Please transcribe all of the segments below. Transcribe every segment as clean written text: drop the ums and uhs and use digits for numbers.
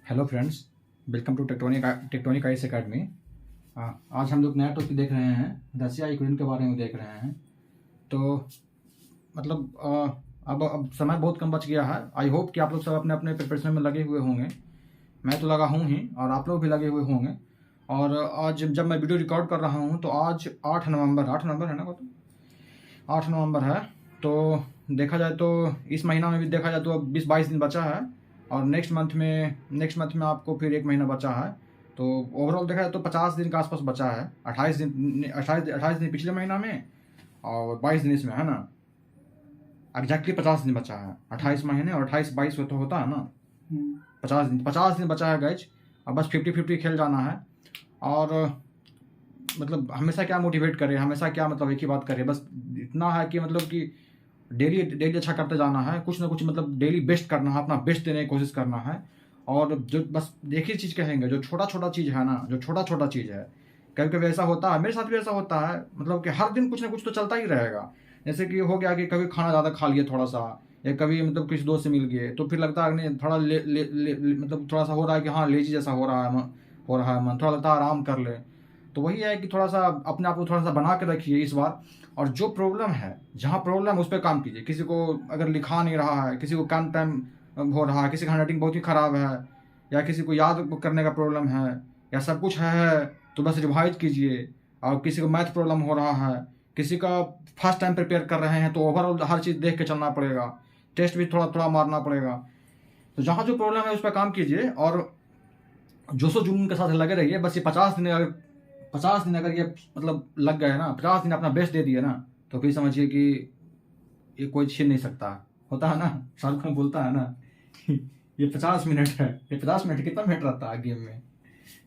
Hello friends, welcome to tectonic ice academy. आज हम लोग नया टॉपिक देख रहे हैं, रसिया यूक्रेन के बारे में देख रहे हैं। तो मतलब अब समय बहुत कम बच गया है। आई होप कि आप लोग सब अपने अपने प्रिपरेशन में लगे हुए होंगे। मैं तो लगा हूँ ही और आप लोग भी लगे हुए होंगे। और आज जब मैं वीडियो रिकॉर्ड कर रहा हूँ तो आज 8 नवंबर है ना, वो तो 8 नवंबर है। तो देखा जाए तो इस महीना में भी देखा जाए तो अब 20-22 दिन बचा है और नेक्स्ट मंथ में आपको फिर 1 महीना बचा है। तो ओवरऑल देखा जाए तो 50 दिन के आसपास बचा है। 28 दिन पिछले महीना में और 22 दिन इसमें, है ना। एग्जैक्टली 50 दिन बचा है। 28 महीने और 28-22 तो होता है ना। 50 दिन बचा है गाइज। और बस 50-50 खेल जाना है। और मतलब हमेशा क्या मोटिवेट करे, हमेशा क्या मतलब एक ही बात करे, बस इतना है कि मतलब कि डेली डेली अच्छा करते जाना है, कुछ ना कुछ मतलब डेली बेस्ट करना है, अपना बेस्ट देने की कोशिश करना है। और जो बस एक ही चीज़ कहेंगे, जो छोटा छोटा चीज़ है ना, जो छोटा छोटा चीज़ है, कभी कभी ऐसा होता है, मेरे साथ भी ऐसा होता है, मतलब कि हर दिन कुछ ना कुछ तो चलता ही रहेगा। जैसे कि हो गया कि कभी खाना ज़्यादा खा लिए थोड़ा सा, या कभी मतलब किसी दोस्त से मिल गए तो फिर लगता है नहीं थोड़ा मतलब थोड़ा सा हो रहा है कि हाँ लेजी जैसा हो रहा है, मन थोड़ा लगता है आराम कर ले। तो वही है कि थोड़ा सा अपने आप को थोड़ा सा बना के रखिए इस बार। और जो प्रॉब्लम है, जहाँ प्रॉब्लम उस पर काम कीजिए। किसी को अगर लिखा नहीं रहा है, किसी को काम टाइम हो रहा है, किसी का हैंडराइटिंग बहुत ही ख़राब है, या किसी को याद करने का प्रॉब्लम है, या सब कुछ है तो बस रिवाइज कीजिए। और किसी को मैथ प्रॉब्लम हो रहा है, किसी का फर्स्ट टाइम प्रिपेयर कर रहे हैं तो ओवरऑल हर चीज़ देख के चलना पड़ेगा, टेस्ट भी थोड़ा थोड़ा मारना पड़ेगा। तो जहाँ जो प्रॉब्लम है उस पर काम कीजिए और जोशो जुनून के साथ लगे रहिए। बस ये 50 दिन अगर ये मतलब लग गए ना, 50 दिन अपना बेस्ट दे दिए ना, तो फिर समझिए कि ये कोई छीन नहीं सकता। होता है ना, शाहरुख खान बोलता है ना ये 50 मिनट है, ये 50 मिनट कितना मिनट रहता है गेम में।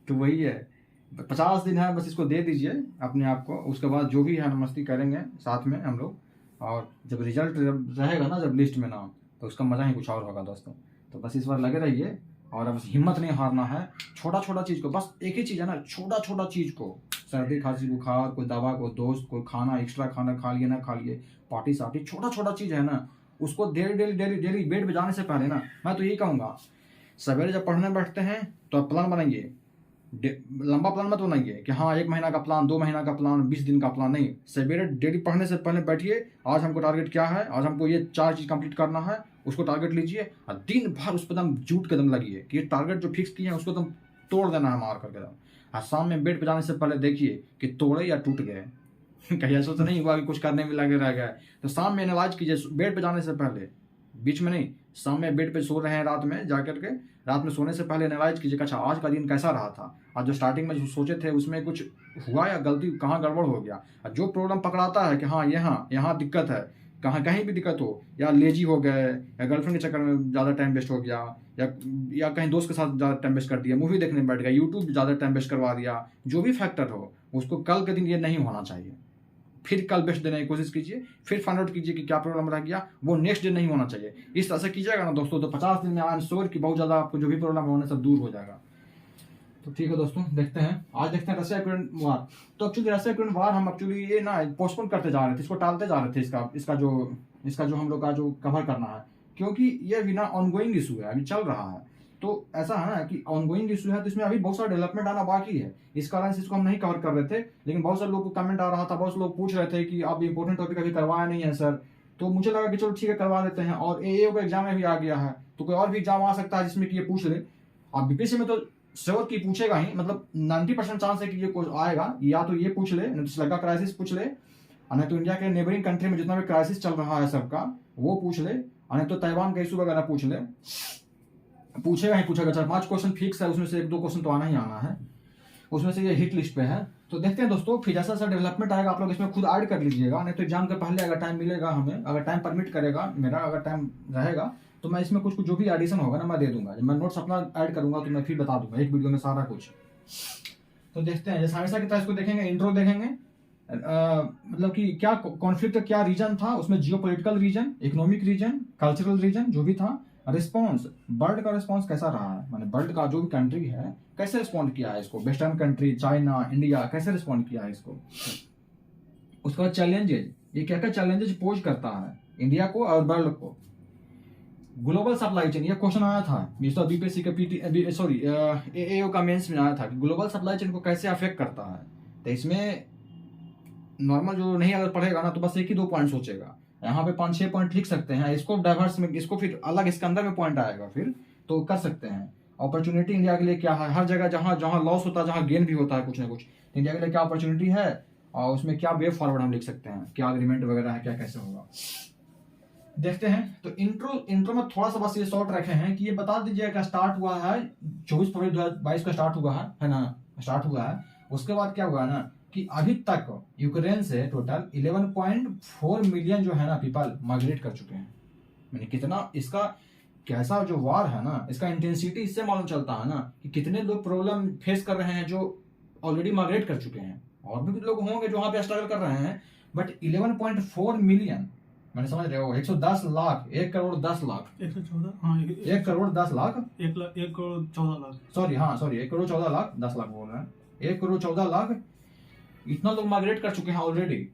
तो वही है, 50 दिन है, बस इसको दे दीजिए अपने आप को। उसके बाद जो भी है मस्ती करेंगे साथ में हम लोग। और जब रिजल्ट रहेगा ना, जब लिस्ट में नाम, तो उसका मज़ा ही कुछ और होगा दोस्तों। तो बस इस बार लगे रहिए और अब हिम्मत नहीं हारना है। छोटा छोटा चीज़ को, बस एक ही चीज़ है ना, छोटा छोटा चीज़ को, सर्दी खांसी बुखार, कोई दवा, कोई दोस्त, कोई खाना, एक्स्ट्रा खाना खा लिए ना खा लिए, पार्टी सार्टी, छोटा छोटा चीज़ है ना, उसको daily daily daily daily bed पे जाने से पहले ना, मैं तो यही कहूँगा, सवेरे जब पढ़ने बैठते हैं तो आप प्लान बनाइए। लंबा प्लान मत बनाइए कि हाँ 1 महीना का प्लान, 2 महीना का प्लान, 20 दिन का प्लान नहीं। सवेरे डेली पढ़ने से पहले बैठिए, आज हमको टारगेट क्या है, आज हमको ये 4 चीज़ कंप्लीट करना है, उसको टारगेट लीजिए और दिन भर उस पर दम जूट के दम लगिए कि ये टारगेट जो फिक्स किए हैं उसको दम तोड़ देना है मार करके दम। और शाम में बेड पर जाने से पहले देखिए कि तोड़े या टूट गए कहीं ऐसा तो नहीं हुआ कि कुछ करने में लगे रह गए। तो शाम में एनालाइज कीजिए बेड पे जाने से पहले, बीच में नहीं। शाम में बेड पे सो रहे हैं रात में जाकर के, रात में सोने से पहले एनालाइज कीजिए अच्छा आज का दिन कैसा रहा था, आज जो स्टार्टिंग में जो सोचे थे उसमें कुछ हुआ या गलती कहाँ गड़बड़ हो गया। और जो प्रॉब्लम पकड़ाता है कि हाँ यहाँ यहाँ दिक्कत है, कहाँ कहीं भी दिक्कत हो, या लेजी हो गए, या गर्लफ्रेंड के चक्कर में ज़्यादा टाइम वेस्ट हो गया, या कहीं दोस्त के साथ ज़्यादा टाइम वेस्ट कर दिया, मूवी देखने बैठ गया, यूट्यूब ज़्यादा टाइम वेस्ट करवा दिया, जो भी फैक्टर हो उसको कल के दिन ये नहीं होना चाहिए। फिर कल बेस्ट देने की कोशिश कीजिए, फिर फाइंड आउट कीजिए कि क्या प्रॉब्लम रह गया, वो नेक्स्ट डे नहीं होना चाहिए। इस तरह से कीजिएगा ना दोस्तों, तो 50 दिन में आई एम श्योर कि बहुत ज़्यादा आपको जो भी प्रॉब्लम होने से दूर हो जाएगा। तो ठीक है दोस्तों, देखते हैं आज देखते हैं रशिया यूक्रेन वार। तो एक्चुअली रशिया यूक्रेन वार हम एक्चुअली ये ना पोस्टपोन करते जा रहे थे, इसको टालते जा रहे थे, इसका जो हम लोग का जो कवर करना है, क्योंकि ये अभी ना ऑनगोइंग इशू है, अभी चल रहा है। तो ऐसा है ना कि ऑनगोइंग इशू है तो इसमें अभी बहुत सारा डेवलपमेंट आना बाकी है, इस कारण से इसको हम नहीं कवर कर रहे थे। लेकिन बहुत सारे लोगों को कमेंट आ रहा था, बहुत से लोग पूछ रहे थे कि आप इंपॉर्टेंट टॉपिक अभी करवाया नहीं है सर। तो मुझे लगा कि चलो ठीक है करवा देते हैं। और एएओ का एग्जाम में भी आ गया है, तो कोई और भी एग्जाम आ सकता है जिसमें कि ये पूछ ले। अब बीपीएससी में तो श्योर की पूछेगा ही, मतलब 90% चांस है कि ये आएगा, या तो ये पूछ ले, नहीं तो श्रीलंका क्राइसिस पूछ ले, और नहीं तो इंडिया के नेबरिंग कंट्री में जितना भी क्राइसिस चल रहा है सबका वो पूछ ले, और नहीं तो ताइवान का इशू वगैरह पूछ ले। पूछेगा ही पूछेगा, 4-5 क्वेश्चन फिक्स है, उसमें से 1-2 क्वेश्चन तो आना ही आना है, उसमें से ये हिट लिस्ट पे है। तो देखते हैं दोस्तों, फिर जैसा जैसा डेवलपमेंट आएगा आप लोग इसमें खुद ऐड कर लीजिएगा, नहीं तो एग्जाम के पहले अगर टाइम मिलेगा हमें, अगर टाइम परमिट करेगा मेरा, अगर टाइम रहेगा तो मैं इसमें कुछ जो भी एडिशन होगा ना मैं दे दूंगा। जब मैं नोट्स अपना ऐड करूंगा तो मैं फिर बता दूंगा एक वीडियो में सारा कुछ। तो देखते हैं, जैसे हमेशा की तरह इसको देखेंगे, इंट्रो देखेंगे, मतलब कि क्या कॉन्फ्लिक्ट, क्या रीजन था उसमें, geopolitical reason, economic reason, cultural reason, जो भी था। रिस्पॉन्स, वर्ल्ड का रिस्पॉन्स कैसा रहा है, माने वर्ल्ड का जो भी कंट्री है कैसे रिस्पॉन्ड किया है इसको, वेस्टर्न कंट्री, चाइना, इंडिया कैसे रिस्पॉन्ड किया है इसको। उसके बाद चैलेंजेज, ये क्या क्या चैलेंजेज पोज करता है इंडिया को और वर्ल्ड को। ग्लोबल सप्लाई चेन, ये क्वेश्चन आया था मिस्टर बीपीएससी के पीटी सॉरी एएओ का मेंस में आया था कि ग्लोबल सप्लाई चेन को कैसे अफेक्ट करता है। तो इसमें नॉर्मल जो नहीं अगर पढ़ेगा ना तो बस एक ही 2 पॉइंट सोचेगा, यहाँ पे 5-6 पॉइंट लिख सकते हैं, इसको डाइवर्स में, इसको फिर अलग इसके अंदर में पॉइंट आएगा फिर तो कर सकते हैं। अपॉर्चुनिटी इंडिया के लिए क्या है, हर जगह जहाँ जहाँ लॉस होता है, जहाँ गेन भी होता है कुछ ना कुछ, तो इंडिया के लिए क्या अपॉर्चुनिटी है और उसमें क्या वे फॉरवर्ड हम लिख सकते हैं, क्या अग्रीमेंट वगैरह है, क्या कैसे होगा देखते हैं। तो इंट्रो में थोड़ा सा बस ये शॉर्ट रखे हैं कि ये बता दीजिए कि स्टार्ट हुआ है 24 फरवरी 2022 को स्टार्ट हुआ है ना, स्टार्ट हुआ है। उसके बाद क्या हुआ ना कि अभी तक यूक्रेन से टोटल 11.4 मिलियन जो है ना पीपल माइग्रेट कर चुके हैं। मैंने कितना इसका कैसा जो वार है ना, इसका इंटेंसिटी इससे मालूम चलता है ना कि कितने लोग प्रॉब्लम फेस कर रहे हैं जो ऑलरेडी माइग्रेट कर चुके हैं, और भी लोग होंगे जो वहां पे स्ट्रगल कर रहे हैं, बट 11.4 मिलियन मैंने समझ रहे हो 110 लाख 1 करोड़ 10 लाख 114 हाँ 1 करोड़ 10 लाख 1 करोड़ 14 लाख सॉरी 1 करोड़ 14 लाख 10 लाख बोल रहे हैं 1 करोड़ 14 लाख इतना लोग माइग्रेट कर चुके हैं ऑलरेडी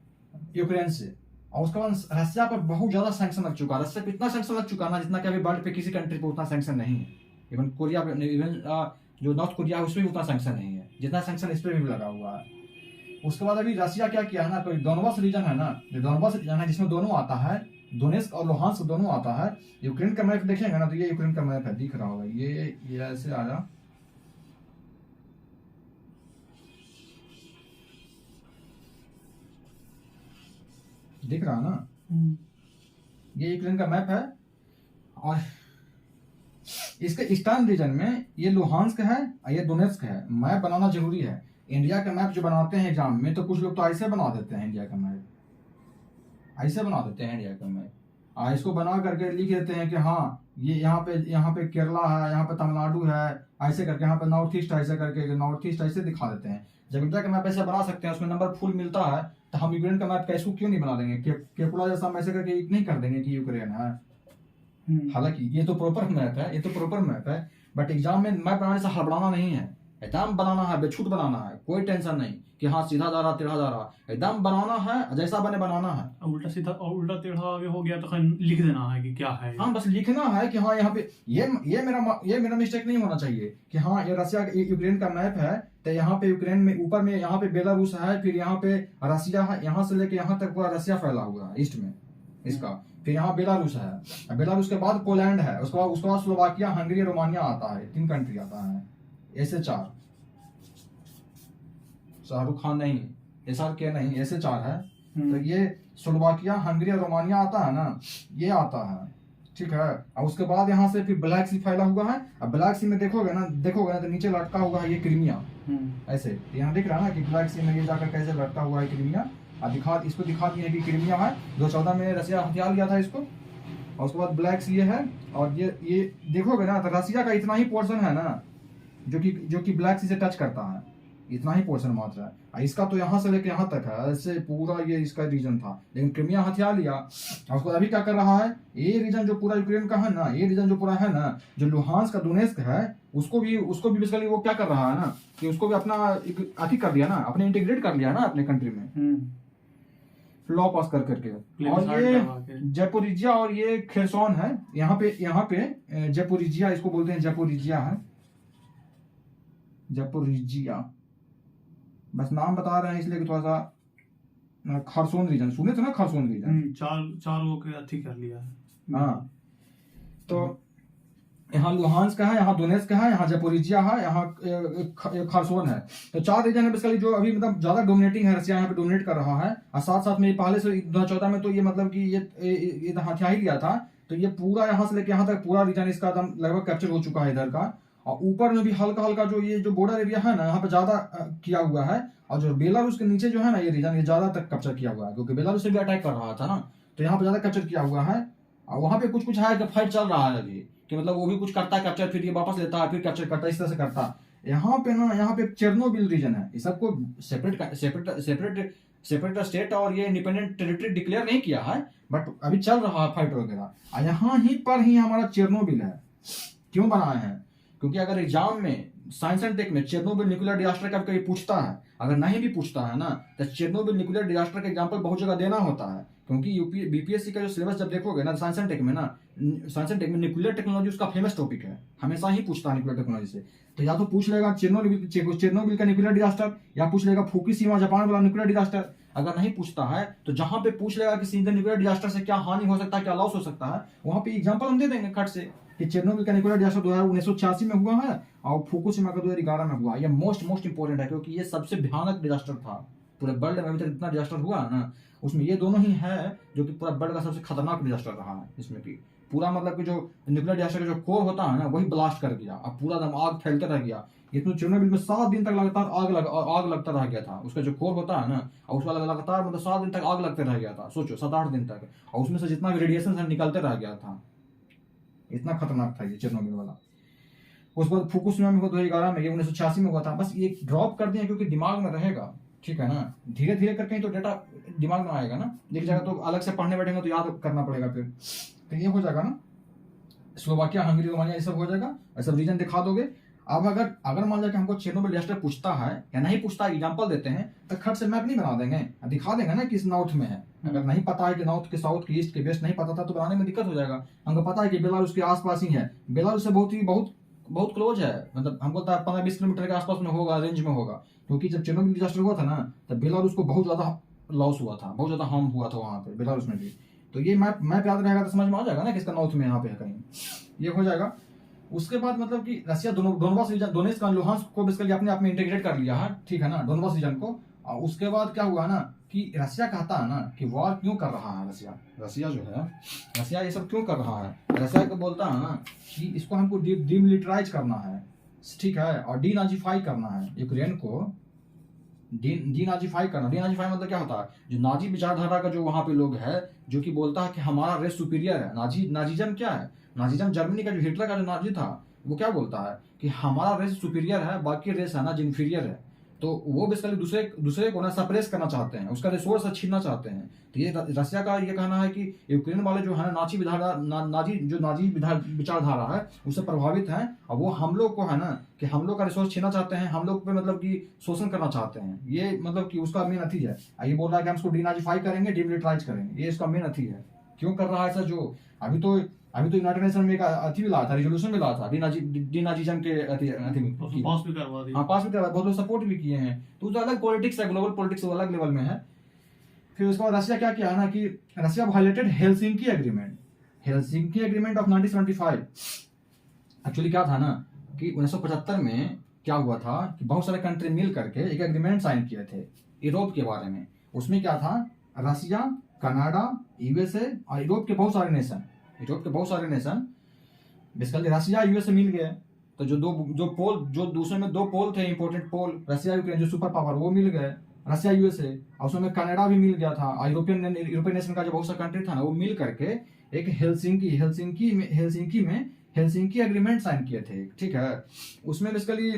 यूक्रेन से। और उसके बाद रशिया पर बहुत ज्यादा सैंक्शन लग चुका है, रशिया पे इतना सैंक्शन लग चुका है ना जितना कि अभी वर्ल्ड पे किसी कंट्री पे उतना सैंक्शन नहीं है। इवन कोरिया पे, इवन जो नॉर्थ कोरिया है उसमें भी उतना सैंक्शन नहीं है जितना सैंक्शन इस पे भी लगा हुआ है। उसके बाद अभी रशिया क्या किया है ना, कोई डोनबास रीजन है ना, जो डोनबास रीजन है जिसमें दोनों आता है, दोनेस्क और लुहांस्क दोनों आता है। यूक्रेन का मैप देखेंगे ना तो ये यूक्रेन का मैप है, दिख रहा होगा, ये ऐसे आ रहा, दिख रहा ना, ये यूक्रेन का मैप है। और इसके ईस्टर्न रीजन में ये लुहांस्क है और ये डोनेस्क है। मैप बनाना जरूरी है। इंडिया का मैप जो बनाते हैं एग्जाम में तो कुछ लोग तो ऐसे बना देते हैं, इंडिया का मैप ऐसे बना देते हैं इंडिया का मैप, और इसको बना करके लिख देते हैं कि हाँ ये यहाँ पे केरला है, यहाँ पे तमिलनाडु है, ऐसे करके यहाँ पे नॉर्थ ईस्ट ऐसे करके नॉर्थ ईस्ट ऐसे दिखा देते हैं। जब इंडिया का मैप ऐसे बना सकते हैं, उसमें नंबर फुल मिलता है, तो हम यूक्रेन का मैप कैसे क्यों नहीं बना देंगे, केपुला जैसा हम ऐसे करके नहीं कर देंगे कि यूक्रेन है। हालांकि ये तो प्रॉपर मैप है, ये तो प्रॉपर मैप है, बट एग्जाम में मैप बनाने से हड़बड़ाना नहीं है, एकदम बनाना है, बेछूट बनाना है, कोई टेंशन नहीं कि हाँ सीधा जा रहा टेढ़ा जा रहा, एकदम बनाना है जैसा बने बनाना है। उल्टा सीधा और उल्टा टेढ़ा आगे हो गया तो लिख देना है कि क्या है। हाँ बस लिखना है कि हाँ यहाँ पे ये मेरा मिस्टेक नहीं होना चाहिए कि हाँ ये रशिया यूक्रेन का मैप है, तो यहाँ पे यूक्रेन में ऊपर में यहाँ पे बेलारूस है, फिर यहाँ पे रशिया है, यहाँ से लेके यहाँ तक पूरा रशिया फैला हुआ है ईस्ट में इसका, फिर यहाँ बेलारूस है, बेलारूस के बाद पोलैंड है, उसके बाद स्लोवाकिया, हंगरी, रोमानिया आता है, 3 कंट्री आता है, ऐसे 4। शाहरुख खान नहीं, SRK नहीं, ऐसे 4 है। तो ये स्लोवाकिया, हंगरी, रोमानिया आता है ना, ये आता है, ठीक है। और उसके बाद यहाँ से फिर ब्लैक सी फैला हुआ है। अब ब्लैक सी में देखोगे ना तो नीचे लटका हुआ है ये क्रीमिया, ऐसे यहाँ दिख रहा है ना कि ब्लैक सी में ये जाकर कैसे लटका हुआ है क्रीमिया। इसको दिखा दिया कि क्रीमिया है, 2014 में रशिया हथियार लिया था इसको। और उसके बाद ब्लैक सी है, और ये देखोगे ना तो रशिया का इतना ही पोर्शन है ना जो कि ब्लैक सी से टच करता है, इतना ही पोर्शन मात्र है। इसका तो यहाँ से लेके यहाँ तक है, ऐसे पूरा ये इसका रीजन था, लेकिन क्रीमिया हथियार लिया। और उसको अभी क्या कर रहा है, ये रीजन जो पूरा यूक्रेन का है ना, ये रीजन जो पूरा है ना, जो लुहांस्क का डोनेस्क है, उसको भी बेसिकली वो क्या कर रहा है ना कि उसको भी अपना अथी कर दिया ना, अपने इंटीग्रेट कर लिया ना अपने कंट्री में, लॉ पास कर करके। और ये जैपोरिजिया और ये खेरसोन है, यहाँ पे जैपोरिजिया इसको बोलते हैं, जैपोरिजिया है, जैपोरिजिया, बस नाम बता रहे हैं इसलिए कि थोड़ा सा खरसोन रीजन सुने थे ना, खरसोन रीजन चार वो के अथी कर लिया है। हाँ, तो यहाँ लुहांस्क का है, यहाँ डोनेस्क का है, यहाँ जैपोरिजिया है, यहाँ खरसोन है। तो 4 रीजन है बेसिकली जो अभी मतलब ज्यादा डोमिनेटिंग है, रशिया यहाँ पे डोमिनेट कर रहा है। और साथ साथ में पहले से 2014 में तो ये मतलब कि ये हथियार ही लिया था, तो ये पूरा यहाँ से लेके यहाँ तक पूरा रीजन इसका लगभग कैप्चर हो चुका है इधर का। और ऊपर में भी हल्का हल्का जो बॉर्डर एरिया है ना, यहाँ पे ज्यादा किया हुआ है। और जो बेलारूस के नीचे जो है ना ये रीजन, ये ज्यादा तक कैप्चर किया हुआ है, क्योंकि बेलारूस से भी अटैक कर रहा था ना, तो यहाँ पे ज्यादा कैप्चर किया हुआ है। और वहाँ पे कुछ है कि फाइट चल रहा है अभी, कि मतलब वो भी कुछ करता है कैप्चर, फिर ये वापस लेता है, फिर कैप्चर करता है, इस तरह से करता है। यहाँ पे चेर्नोबिल रीजन है, इस सबको सेपरेट स्टेट और ये इंडिपेंडेंट टेरिटरी डिक्लेयर नहीं किया है, बट अभी चल रहा है फाइट वगैरह। यहाँ ही पर ही हमारा चेर्नोबिल है। क्यों बनाए हैं, क्योंकि अगर एग्जाम में साइंस एंड टेक में चेरनोबिल न्यूक्लियर डिजास्टर का कभी पूछता है, अगर नहीं भी पूछता है ना तो चेरनोबिल न्यूक्लियर डिजास्टर का एग्जांपल बहुत जगह देना होता है, क्योंकि यूपी बीपीएससी का जो सिलेबस जब देखोगे ना साइंस एंड टेक में ना, साइंस एंड टेक में न्यूक्लियर टेक्नोलॉजी उसका फेमस टॉपिक है, हमेशा ही पूछता है न्यूक्लियर टेक्नोलॉजी से। तो या तो पूछ लेगा चेरनोबिल का न्यूक्लियर डिजास्टर, या पूछ लेगा फुकुशिमा जापान वाला न्यूक्लियर डिजास्टर। अगर नहीं पूछता है तो जहां पे पूछ लेगा कि सीधे न्यूक्लियर डिजास्टर से क्या हानि हो सकता है, क्या लॉस हो सकता है, वहां पे एग्जांपल हम दे देंगे खट से कि चेरनोबिल का न्यूक्लियर डिजास्टर 1986 में हुआ है और फुकुशिमा का 2011 में हुआ। ये मोस्ट इंपोर्टेंट है, क्योंकि ये सबसे भयानक डिजास्टर था पूरे वर्ल्ड में। अभी तक इतना डिजास्टर हुआ है ना, उसमें ये दोनों ही है जो कि पूरा वर्ल्ड का सबसे खतरनाक डिजास्टर रहा है। इसमें कि पूरा मतलब कि जो न्यूक्लियर डिजास्टर का जो कोर होता है ना, वही ब्लास्ट कर दिया, अब पूरा दम आग फैलते रह गया। इसमें चेरनोबिल में 7 दिन तक लगातार आग लगता रह गया था। उसका जो कोर होता है ना, और उसका लगातार मतलब 7 दिन तक आग लगते रह गया था, सोचो 7-8 दिन तक, और उसमें से जितना भी रेडिएशन है निकलते रह गया था। इतना खतरनाक था ये चेरनोबिल वाला। उसके बाद फुकुशिमा में हुआ 2011 में, ये 1986 में हुआ था। बस ये ड्रॉप कर दिया क्योंकि दिमाग में रहेगा, ठीक है ना, धीरे धीरे करके ही तो डेटा दिमाग में आएगा ना, एक जगह तो अलग से पढ़ने बैठेंगे तो याद करना पड़ेगा फिर, तो ये हो जाएगा ना। स्लोवाकिया, हंगरी, रोमानिया, ये सब हो जाएगा, ये सब रीजन दिखा दोगे। अब अगर मान लिया कि हमको चेरनोबिल डिजास्टर पूछता है या नहीं पूछता, एग्जांपल देते हैं, तो खट से मैप नहीं बना देंगे, दिखा देंगे ना किस नॉर्थ में है। अगर नहीं पता है कि नॉर्थ के साउथ के ईस्ट के वेस्ट नहीं पता था तो बनाने में दिक्कत हो जाएगा। हमको पता है कि बेलारूस के आसपास ही है, बेलारूस से बहुत क्लोज है, मतलब हमको 15-20 किलोमीटर के आसपास में होगा, रेंज में होगा। क्योंकि जब चेरनोबिल डिजास्टर हुआ था ना, तब बेलारूस को बहुत ज्यादा लॉस हुआ था, बहुत ज्यादा हार्म हुआ था वहां पे बेलारूस में भी। तो ये मैप याद रहेगा तो समझ में आ जाएगा ना किसका नॉर्थ में यहाँ पे है कहीं, ये हो जाएगा। उसके बाद मतलब कि रसिया डोनबास रीजन, डोनेट्स्क और लुहांस्क को बेसिकली अपने आप में इंटीग्रेट कर लिया है, ठीक है ना, डोनबास रीजन को। और उसके बाद क्या हुआ ना कि रसिया कहता है ना कि वॉर क्यों कर रहा है रसिया जो है, रसिया ये सब क्यों कर रहा है। रसिया को बोलता है ना कि इसको हमको डीमिलिटराइज करना है, ठीक है, और डीनाजीफाई करना है यूक्रेन को, डीनाजीफाई करना। डीनाजीफाई मतलब क्या होता है, जो नाजी विचारधारा का जो वहां पे लोग है, जो कि बोलता है कि हमारा रेस सुपीरियर है। नाजीजम क्या है, नाजीजम जर्मनी का जो हिटलर का जो नाजी था, वो क्या बोलता है कि हमारा रेस सुपीरियर है, बाकी रेस है ना इन्फीरियर है। तो वो बेसिकली दूसरे को ना सप्रेस करना चाहते हैं, उसका रिसोर्स छीनना चाहते हैं। तो ये रसिया का ये कहना है कि यूक्रेन वाले जो है नाजी विचारधारा है उससे प्रभावित हैं, और वो हम लोग को है ना कि हम लोग का रिसोर्स छीनना चाहते हैं, हम लोग पे मतलब कि शोषण करना चाहते हैं। ये मतलब कि उसका मेन अथी है। ये बोल रहा है कि हम इसको डीनाजीफाई करेंगे, डीमिलिटराइज करेंगे, ये इसका मेन अथी है। क्यों कर रहा है ऐसा, जो अभी तो यूनाइटेड नेशन में एक अथी भी लाया था, रिजोल्यूशन भी लाया था डीनाजीजम के अथी में, पास भी करवा दिया। हाँ, पास भी करवा, बहुत लोग सपोर्ट भी किए हैं। तो जो अलग पॉलिटिक्स है, ग्लोबल पॉलिटिक्स वो अलग लेवल में है। फिर उसके बाद रसिया क्या किया ना कि Russia violated Helsinki agreement of 1975। Actually क्या था ना कि 1975 में क्या हुआ था कि बहुत सारे कंट्री मिल करके एक एग्रीमेंट साइन किए थे यूरोप के बारे में। उसमें क्या था, रसिया, कनाडा, यूएसए और यूरोप के बहुत सारे नेशन बेसिकली रसिया यूएसए मिल गए। तो जो दूसरे में 2 पोल थे, इंपोर्टेंट पोल, रसिया यूक्रेन जो सुपर पावर, वो मिल गए, रसिया यूएसए, और उसमें कनाडा भी मिल गया था, और यूरोपियन नेशन का जो बहुत सा कंट्री था ना, वो मिल करके एक हेलसिंकी एग्रीमेंट साइन किए थे, ठीक है। उसमें बेसिकली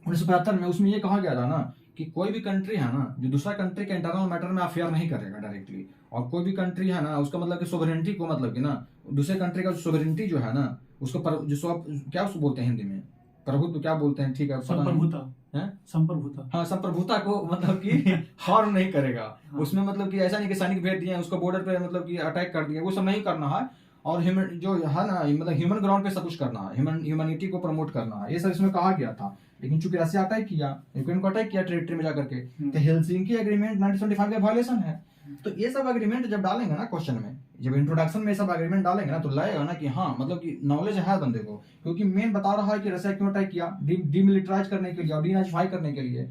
1975 में उसमें ये कहा गया था ना कि कोई भी कंट्री है ना जो दूसरा कंट्री के इंटरनल मैटर में अफेयर नहीं करेगा डायरेक्टली, और कोई भी कंट्री है ना उसका मतलब कि सोवरेनिटी को, मतलब कि ना दूसरे कंट्री का सोवरेनिटी जो है ना उसको क्या उसको बोलते हैं हिंदी में, प्रभुत्व क्या बोलते हैं, ठीक है, संप्रभुता को मतलब कि हार्म नहीं करेगा। उसमें मतलब कि ऐसा नहीं कि सैनिक भेज दिए उसको बॉर्डर पे मतलब कि अटैक कर दिए, वो सब नहीं करना है। और जो है ना मतलब ह्यूमन ग्राउंड पे सब कुछ करना है, ह्यूमैनिटी को प्रमोट करना है, ये सब इसमें कहा गया था। लेकिन चूंकि रसिया अटैक किया, यूक्रेन को अटैक किया टेरिटरी में जाकर के, तो हेलसिंकी एग्रीमेंट 1975 का वायलेशन है। तो ये सब एग्रीमेंट जब डालेंगे ना क्वेश्चन में, जब इंट्रोडक्शन में सब एग्रीमेंट डालेंगे ना, तो लगेगा ना कि हाँ मतलब कि नॉलेज है बंदे को, क्योंकि मेन बता रहा है कि रसिया क्यों अटैक किया, डीमिलिटराइज करने के लिए और डीनाजीफाई करने के लिए।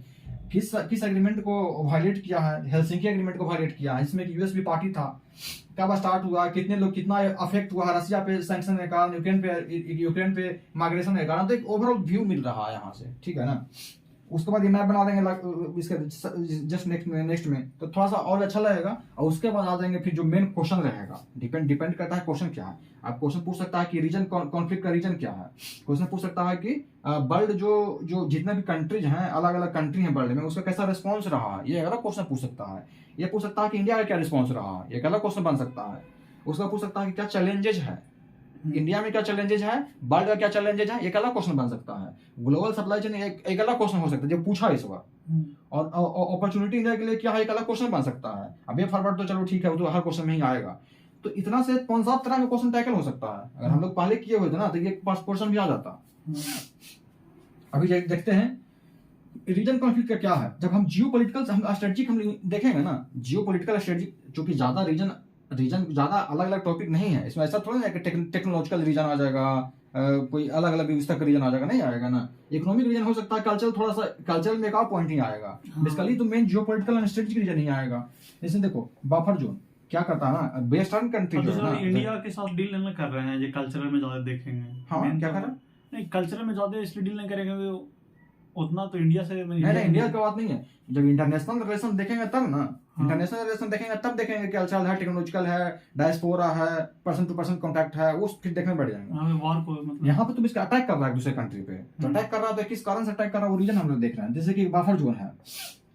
किस एग्रीमेंट को वायलेट किया है, हेलसिंकी एग्रीमेंट को वायलेट किया है, इसमें यूएस भी पार्टी था, कब स्टार्ट हुआ, कितना अफेक्ट हुआ रसिया पे सैंक्शन के कारण, यूक्रेन पे माइग्रेशन के कारण। तो एक ओवरऑल व्यू मिल रहा है यहाँ से, ठीक है ना। उसके बाद ये मैप बना देंगे इसके जस्ट नेक्स्ट में, तो थोड़ा सा और अच्छा लगेगा। और उसके बाद आ जाएंगे फिर जो मेन क्वेश्चन रहेगा, डिपेंड करता है क्वेश्चन क्या है। आप क्वेश्चन पूछ सकता है कि रीजन कॉन्फ्लिक्ट का रीजन क्या है, क्वेश्चन पूछ सकता है कि वर्ल्ड जो जितने भी कंट्रीज हैं, अलग अलग कंट्री हैं वर्ल्ड में, उसका कैसा रिस्पॉन्स रहा है, ये अलग क्वेश्चन पूछ सकता है। ये पूछ सकता है कि इंडिया का क्या रिस्पॉन्स रहा है, एक अलग क्वेश्चन बन सकता है। उसका पूछ सकता है कि क्या चैलेंजेज है इंडिया में क्या चैलेंजेज है, वर्ल्ड का क्या चैलेंजेज है, एक अलग क्वेश्चन बन सकता है। ग्लोबल सप्लाई चेन एक अलग क्वेश्चन हो सकता है जो पूछा इस बार, और अपॉर्चुनिटी इंडिया के लिए क्या है, एक अलग क्वेश्चन बन सकता है। अब ये फॉरवर्ड तो चलो ठीक है, वो तो हर क्वेश्चन में ही आएगा। तो इतना से 5-7 तरह का क्वेश्चन टैकल हो सकता है। अगर हम लोग पहले किए हुए थे ना तो ये क्वेश्चन भी आ जाता। अभी देखते हैं रीजन कॉन्फ्लिक्ट का क्या है। जब हम जियोपॉलिटिकल स्ट्रेटजी हम देखेंगे ना, जियोपॉलिटिकल स्ट्रेटजी चूंकि ज्यादा रीजन ज्यादा अलग अलग टॉपिक नहीं है इसमें, ऐसा थोड़ा ना कि टेक्नोलॉजिकल रीजन आ जाएगा, कोई अलग अलग व्यवस्था का रीजन आ जाएगा, नहीं आएगा ना। इकोनॉमिक रीजन हो सकता है, कल्चरल थोड़ा सा, कल्चरल में एक और पॉइंट ही आएगा। बेसिकली तो main geopolitical and strategic reason ही आएगा। जैसे देखो बफर जोन क्या करता है ना, वेस्टर्न कंट्री जो है ना, इंडिया के साथ डील नहीं कर रहे हैं, ये कल्चरल में ज्यादा देखेंगे। हाँ क्या कर रहा है, नहीं कल्चरल में ज्यादा इसलिए डील नहीं करेंगे, उतना तो इंडिया से नहीं इंडिया की बात नहीं है। जब इंटरनेशनल रिलेशन देखेंगे तब ना, इंटरनेशनल रिलेशन देखेंगे तब देखेंगे कल्चरल है, टेक्नोलॉजिकल है, डायस्पोरा है, पर्सन टू पर्सन कांटेक्ट है, वो फिर देखने बढ़ जाएंगे। वार को मतलब यहाँ पे तुम इसका अटैक कर रहा है दूसरे कंट्री पे, तो अटैक कर रहा है तो किस कारण से अटैक कर रहा है वो रीजन हम लोग देख रहे हैं। जैसे कि बफर जोन है,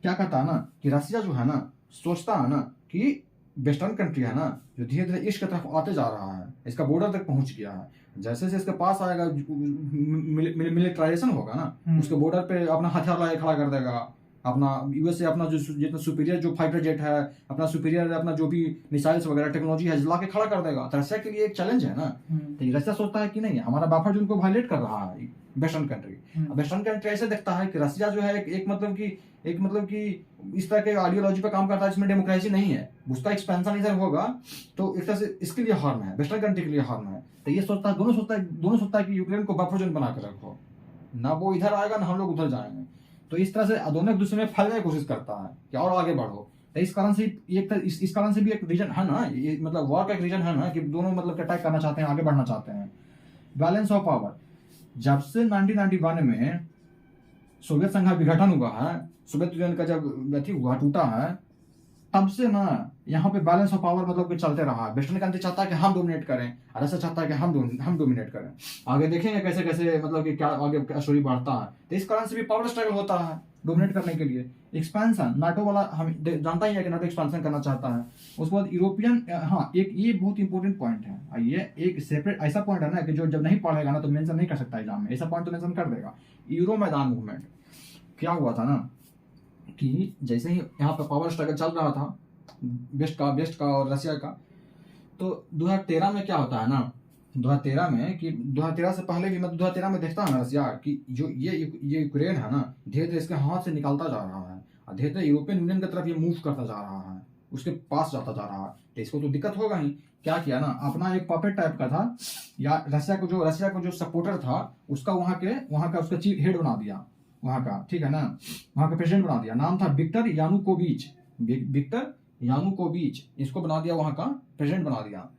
क्या कहता है ना कि रसिया जो है ना सोचता है ना कि वेस्टर्न कंट्री है ना जो धीरे धीरे ईस्ट की तरफ आते जा रहा है, इसका बॉर्डर तक पहुंच गया है, जैसे जैसे इसके पास आएगा मिलिटराइजेशन होगा ना, उसके बॉर्डर पे अपना हथियार लाके खड़ा कर देगा, अपना यूएसए अपना जो जितना सुपीरियर जो फाइटर जेट है, अपना सुपीरियर अपना जो भी मिसाइल्स वगैरह टेक्नोलॉजी है ला के खड़ा कर देगा। तो रशिया के लिए एक चैलेंज है ना। तो रशिया सोचता है कि नहीं हमारा बफर जोन को वायलेट कर रहा है वेस्टर्न कंट्री। वेस्टर्न कंट्री ऐसे देखता है कि रशिया जो है एक मतलब कि इस तरह के आइडियोलॉजी पे काम करता है जिसमें डेमोक्रेसी नहीं है, उसका एक्सपेंशन इधर होगा तो एक तरह से इसके लिए हार्म है, वेस्टर्न कंट्री के लिए हार्म है। तो ये सोचता है, दोनों सोचता है कि यूक्रेन को बफर जोन बना के रखो, ना वो इधर आएगा ना हम लोग उधर जाएंगे। तो इस तरह से दोनों एक दूसरे में फैलने की कोशिश करता है कि और आगे बढ़ो। तो इस कारण से इस कारण से भी एक रीजन है ना, ये मतलब वॉर का एक रीजन है ना कि दोनों मतलब अटैक करना चाहते हैं, आगे बढ़ना चाहते हैं। बैलेंस ऑफ पावर, जब से 1991 में सोवियत संघ का विघटन हुआ है, सोवियत यूनियन का जब हुआ टूटा है, तब से ना यहाँ पे बैलेंस ऑफ पावर मतलब कि चलते रहा है। वेस्टर्न कंट्री चाहता है कि हम डोमिनेट करें, और ऐसा चाहता है कि हम डोमिनेट करें। आगे देखेंगे कैसे कैसे मतलब कि क्या आगे स्टोरी बढ़ता है। तो इस कारण से भी पावर स्ट्रगल होता है डोमिनेट करने के लिए। एक्सपेंशन, नाटो वाला हम जानता ही है कि नाटो एक्सपेंशन करना चाहता है। उसके बाद यूरोपियन, हाँ एक ये बहुत इंपॉर्टेंट पॉइंट है, ये एक सेपरेट ऐसा पॉइंट है ना कि जो जब नहीं पढ़ेगा ना तो मेंशन नहीं कर सकता एग्जाम में, ऐसा पॉइंट तो मेंशन कर देगा। यूरो मैदान मूवमेंट क्या हुआ था ना कि जैसे ही यहाँ पे पावर स्ट्रगल चल रहा था वेस्ट का और रशिया का, तो 2013 में क्या होता है ना, 2013 में कि 2013 से पहले भी मतलब 2013 में देखता है ना रशिया कि जो ये यूक्रेन है ना धीरे धीरे इसके हाथ से निकलता जा रहा है और धीरे धीरे यूरोपियन यूनियन की तरफ ये मूव करता जा रहा है, उसके पास जाता जा रहा है। तो इसको तो दिक्कत होगा ही। क्या किया ना, अपना एक पपेट टाइप का था, या रशिया को जो सपोर्टर था उसका वहाँ का उसका चीफ हेड बना दिया वहाँ का, ठीक है ना, वहाँ का प्रेसिडेंट बना दिया। नाम था विक्टर यानुकोविच, इसको बना दिया वहाँ का प्रेसिडेंट बना दिया।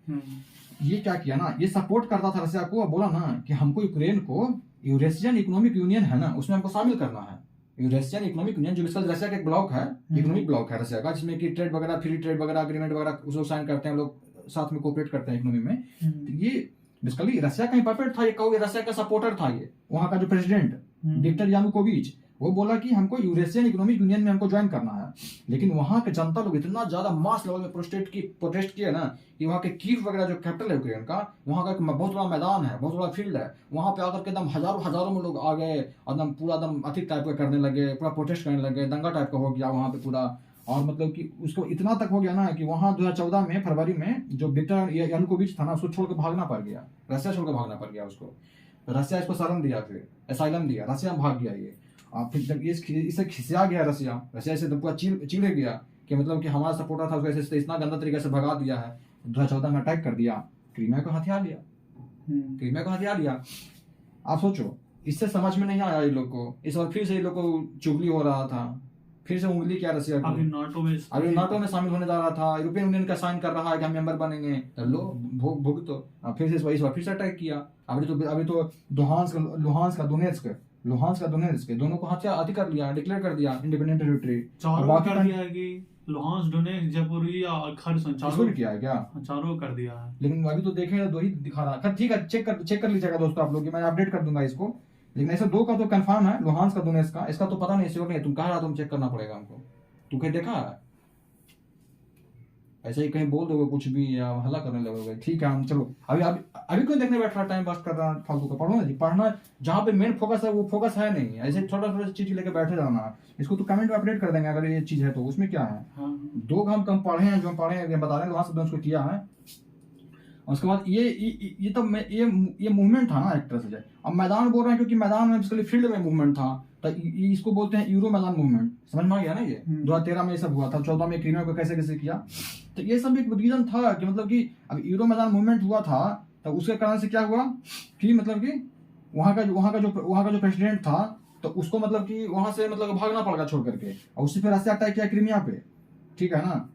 ये क्या किया ना, ये सपोर्ट करता था रशिया को, बोला ना कि हमको यूक्रेन को यूरेशियन इकोनॉमिक यूनियन है ना उसमें हमको शामिल करना है। यूरेशियन इकोनॉमिक यूनियन जो बेसिकली रशिया का एक ब्लॉक है, इकोनॉमिक ब्लॉक है रशिया का, जिसमें कि ट्रेड वगैरह, फ्री ट्रेड वगैरह एग्रीमेंट वगैरह उस लोग साइन करते हैं, लोग साथ में कोऑपरेट करते हैं इकोनॉमी में। तो ये बेसिकली रशिया का ही पपेट था, ये कहोगे रशिया का सपोर्टर था ये वहाँ का जो प्रेसिडेंट विक्टर यानुकोविच। वो बोला कि हमको यूरेशियन इकोनॉमिक यूनियन में हमको ज्वाइन करना है। लेकिन वहाँ के जनता लोग इतना ज्यादा मास लेवल में प्रोटेस्ट किए ना कि वहाँ के कीव वगैरह जो कैपिटल है यूक्रेन का, वहाँ का एक बहुत बड़ा मैदान है, बहुत बड़ा फील्ड है, वहाँ पे आकर के एकदम हजारों में लोग आ गए, एकदम पूरा एकदम अधिक टाइप का करने लगे, पूरा प्रोटेस्ट करने लगे, दंगा टाइप का हो गया वहाँ पे पूरा। और मतलब कि उसको इतना तक हो गया ना कि वहाँ 2014 में फरवरी में जो विक्टर यानुकोविच था ना उसको छोड़ के भागना पड़ गया, रशिया छोड़ के भागना पड़ गया उसको। रशिया इसको शरण दिया, फिर असाइलम दिया, रशिया में भाग गया ये। फिर जब इसे खिसिया गया रशिया से तो पूरा चिढ़ गया कि मतलब कि हमारा सपोर्टर था उसको ऐसे इतना गंदा तरीके से भगा दिया है। 2014 में अटैक कर दिया, क्रीमिया को हथियार लिया। आप सोचो, इससे समझ में नहीं आया ये लोग को, इस बार फिर से ये लोग को चुगली हो रहा था, फिर से उंगली किया रशिया को। अभी नाटो में शामिल होने जा रहा था, यूरोपियन यूनियन का साइन कर रहा है कि हम मेंबर बनेंगे, तो लो भुग तो फिर से इस बार फिर से अटैक किया। अभी तो लुहांस्क का दोनेत्स्क दोनों को हथियार कर लिया, डिक्लेयर कर दिया इंडिपेंडेंट टेरिटरी। चारों कर दिया है कि लुहांस्क, डोनेट्स्क, ज़पोरिज़िया और खर्सन चारों किया है क्या? चारों कर दिया है। लेकिन अभी तो देखें दो ही दिखा रहा है। ठीक है, चेक कर लीजिएगा दोस्तों आप लोग, मैं अपडेट कर दूंगा इसको। लेकिन ऐसे दो का तो कंफर्म है, लुहांस्क का दोनेत्स्क का, इसका तो पता नहीं, श्योर नहीं है। तुम कह रहा तुम चेक करना पड़ेगा हमको, तुम कहीं देखा है? ऐसे ही कहीं बोल दोगे कुछ भी या हल्ला करने लगोगे, ठीक है हम चलो अभी अभी अभी क्यों देखने बैठ रहा, टाइम पास कर रहा है फालतू का, पढ़ो ना जी, पढ़ना जहाँ पे मेन फोकस है वो फोकस है नहीं, ऐसे थोड़ा थोड़ा चीज लेके बैठे रहना। इसको तो कमेंट में अपडेट कर देंगे अगर ये चीज है तो, उसमें क्या है। हाँ 2 घंटे हम पढ़े हैं, जो हम पढ़े हैं बता रहे हैं, वहां से उसको किया है। और उसके बाद ये तो ये मूवमेंट था ना एक तरह से। अब मैदान बोल रहे हैं क्योंकि मैदान में बेसिकली फील्ड में मूवमेंट था, तो इसको बोलते हैं यूरो मैदान मूवमेंट, समझ में आ गया ना। ये 2013 में ये सब हुआ था, 14 में क्रीमिया को कैसे कैसे किया, तो ये सब एक रीजन था कि मतलब कि अब यूरो मैदान मूवमेंट हुआ था, तो उसके कारण से क्या हुआ कि मतलब कि वहाँ का जो प्रेसिडेंट था, तो उसको मतलब कि वहां से मतलब भागना पड़ेगा छोड़ करके, और उससे फिर रसिया अटैक किया क्रीमिया पे, ठीक है ना।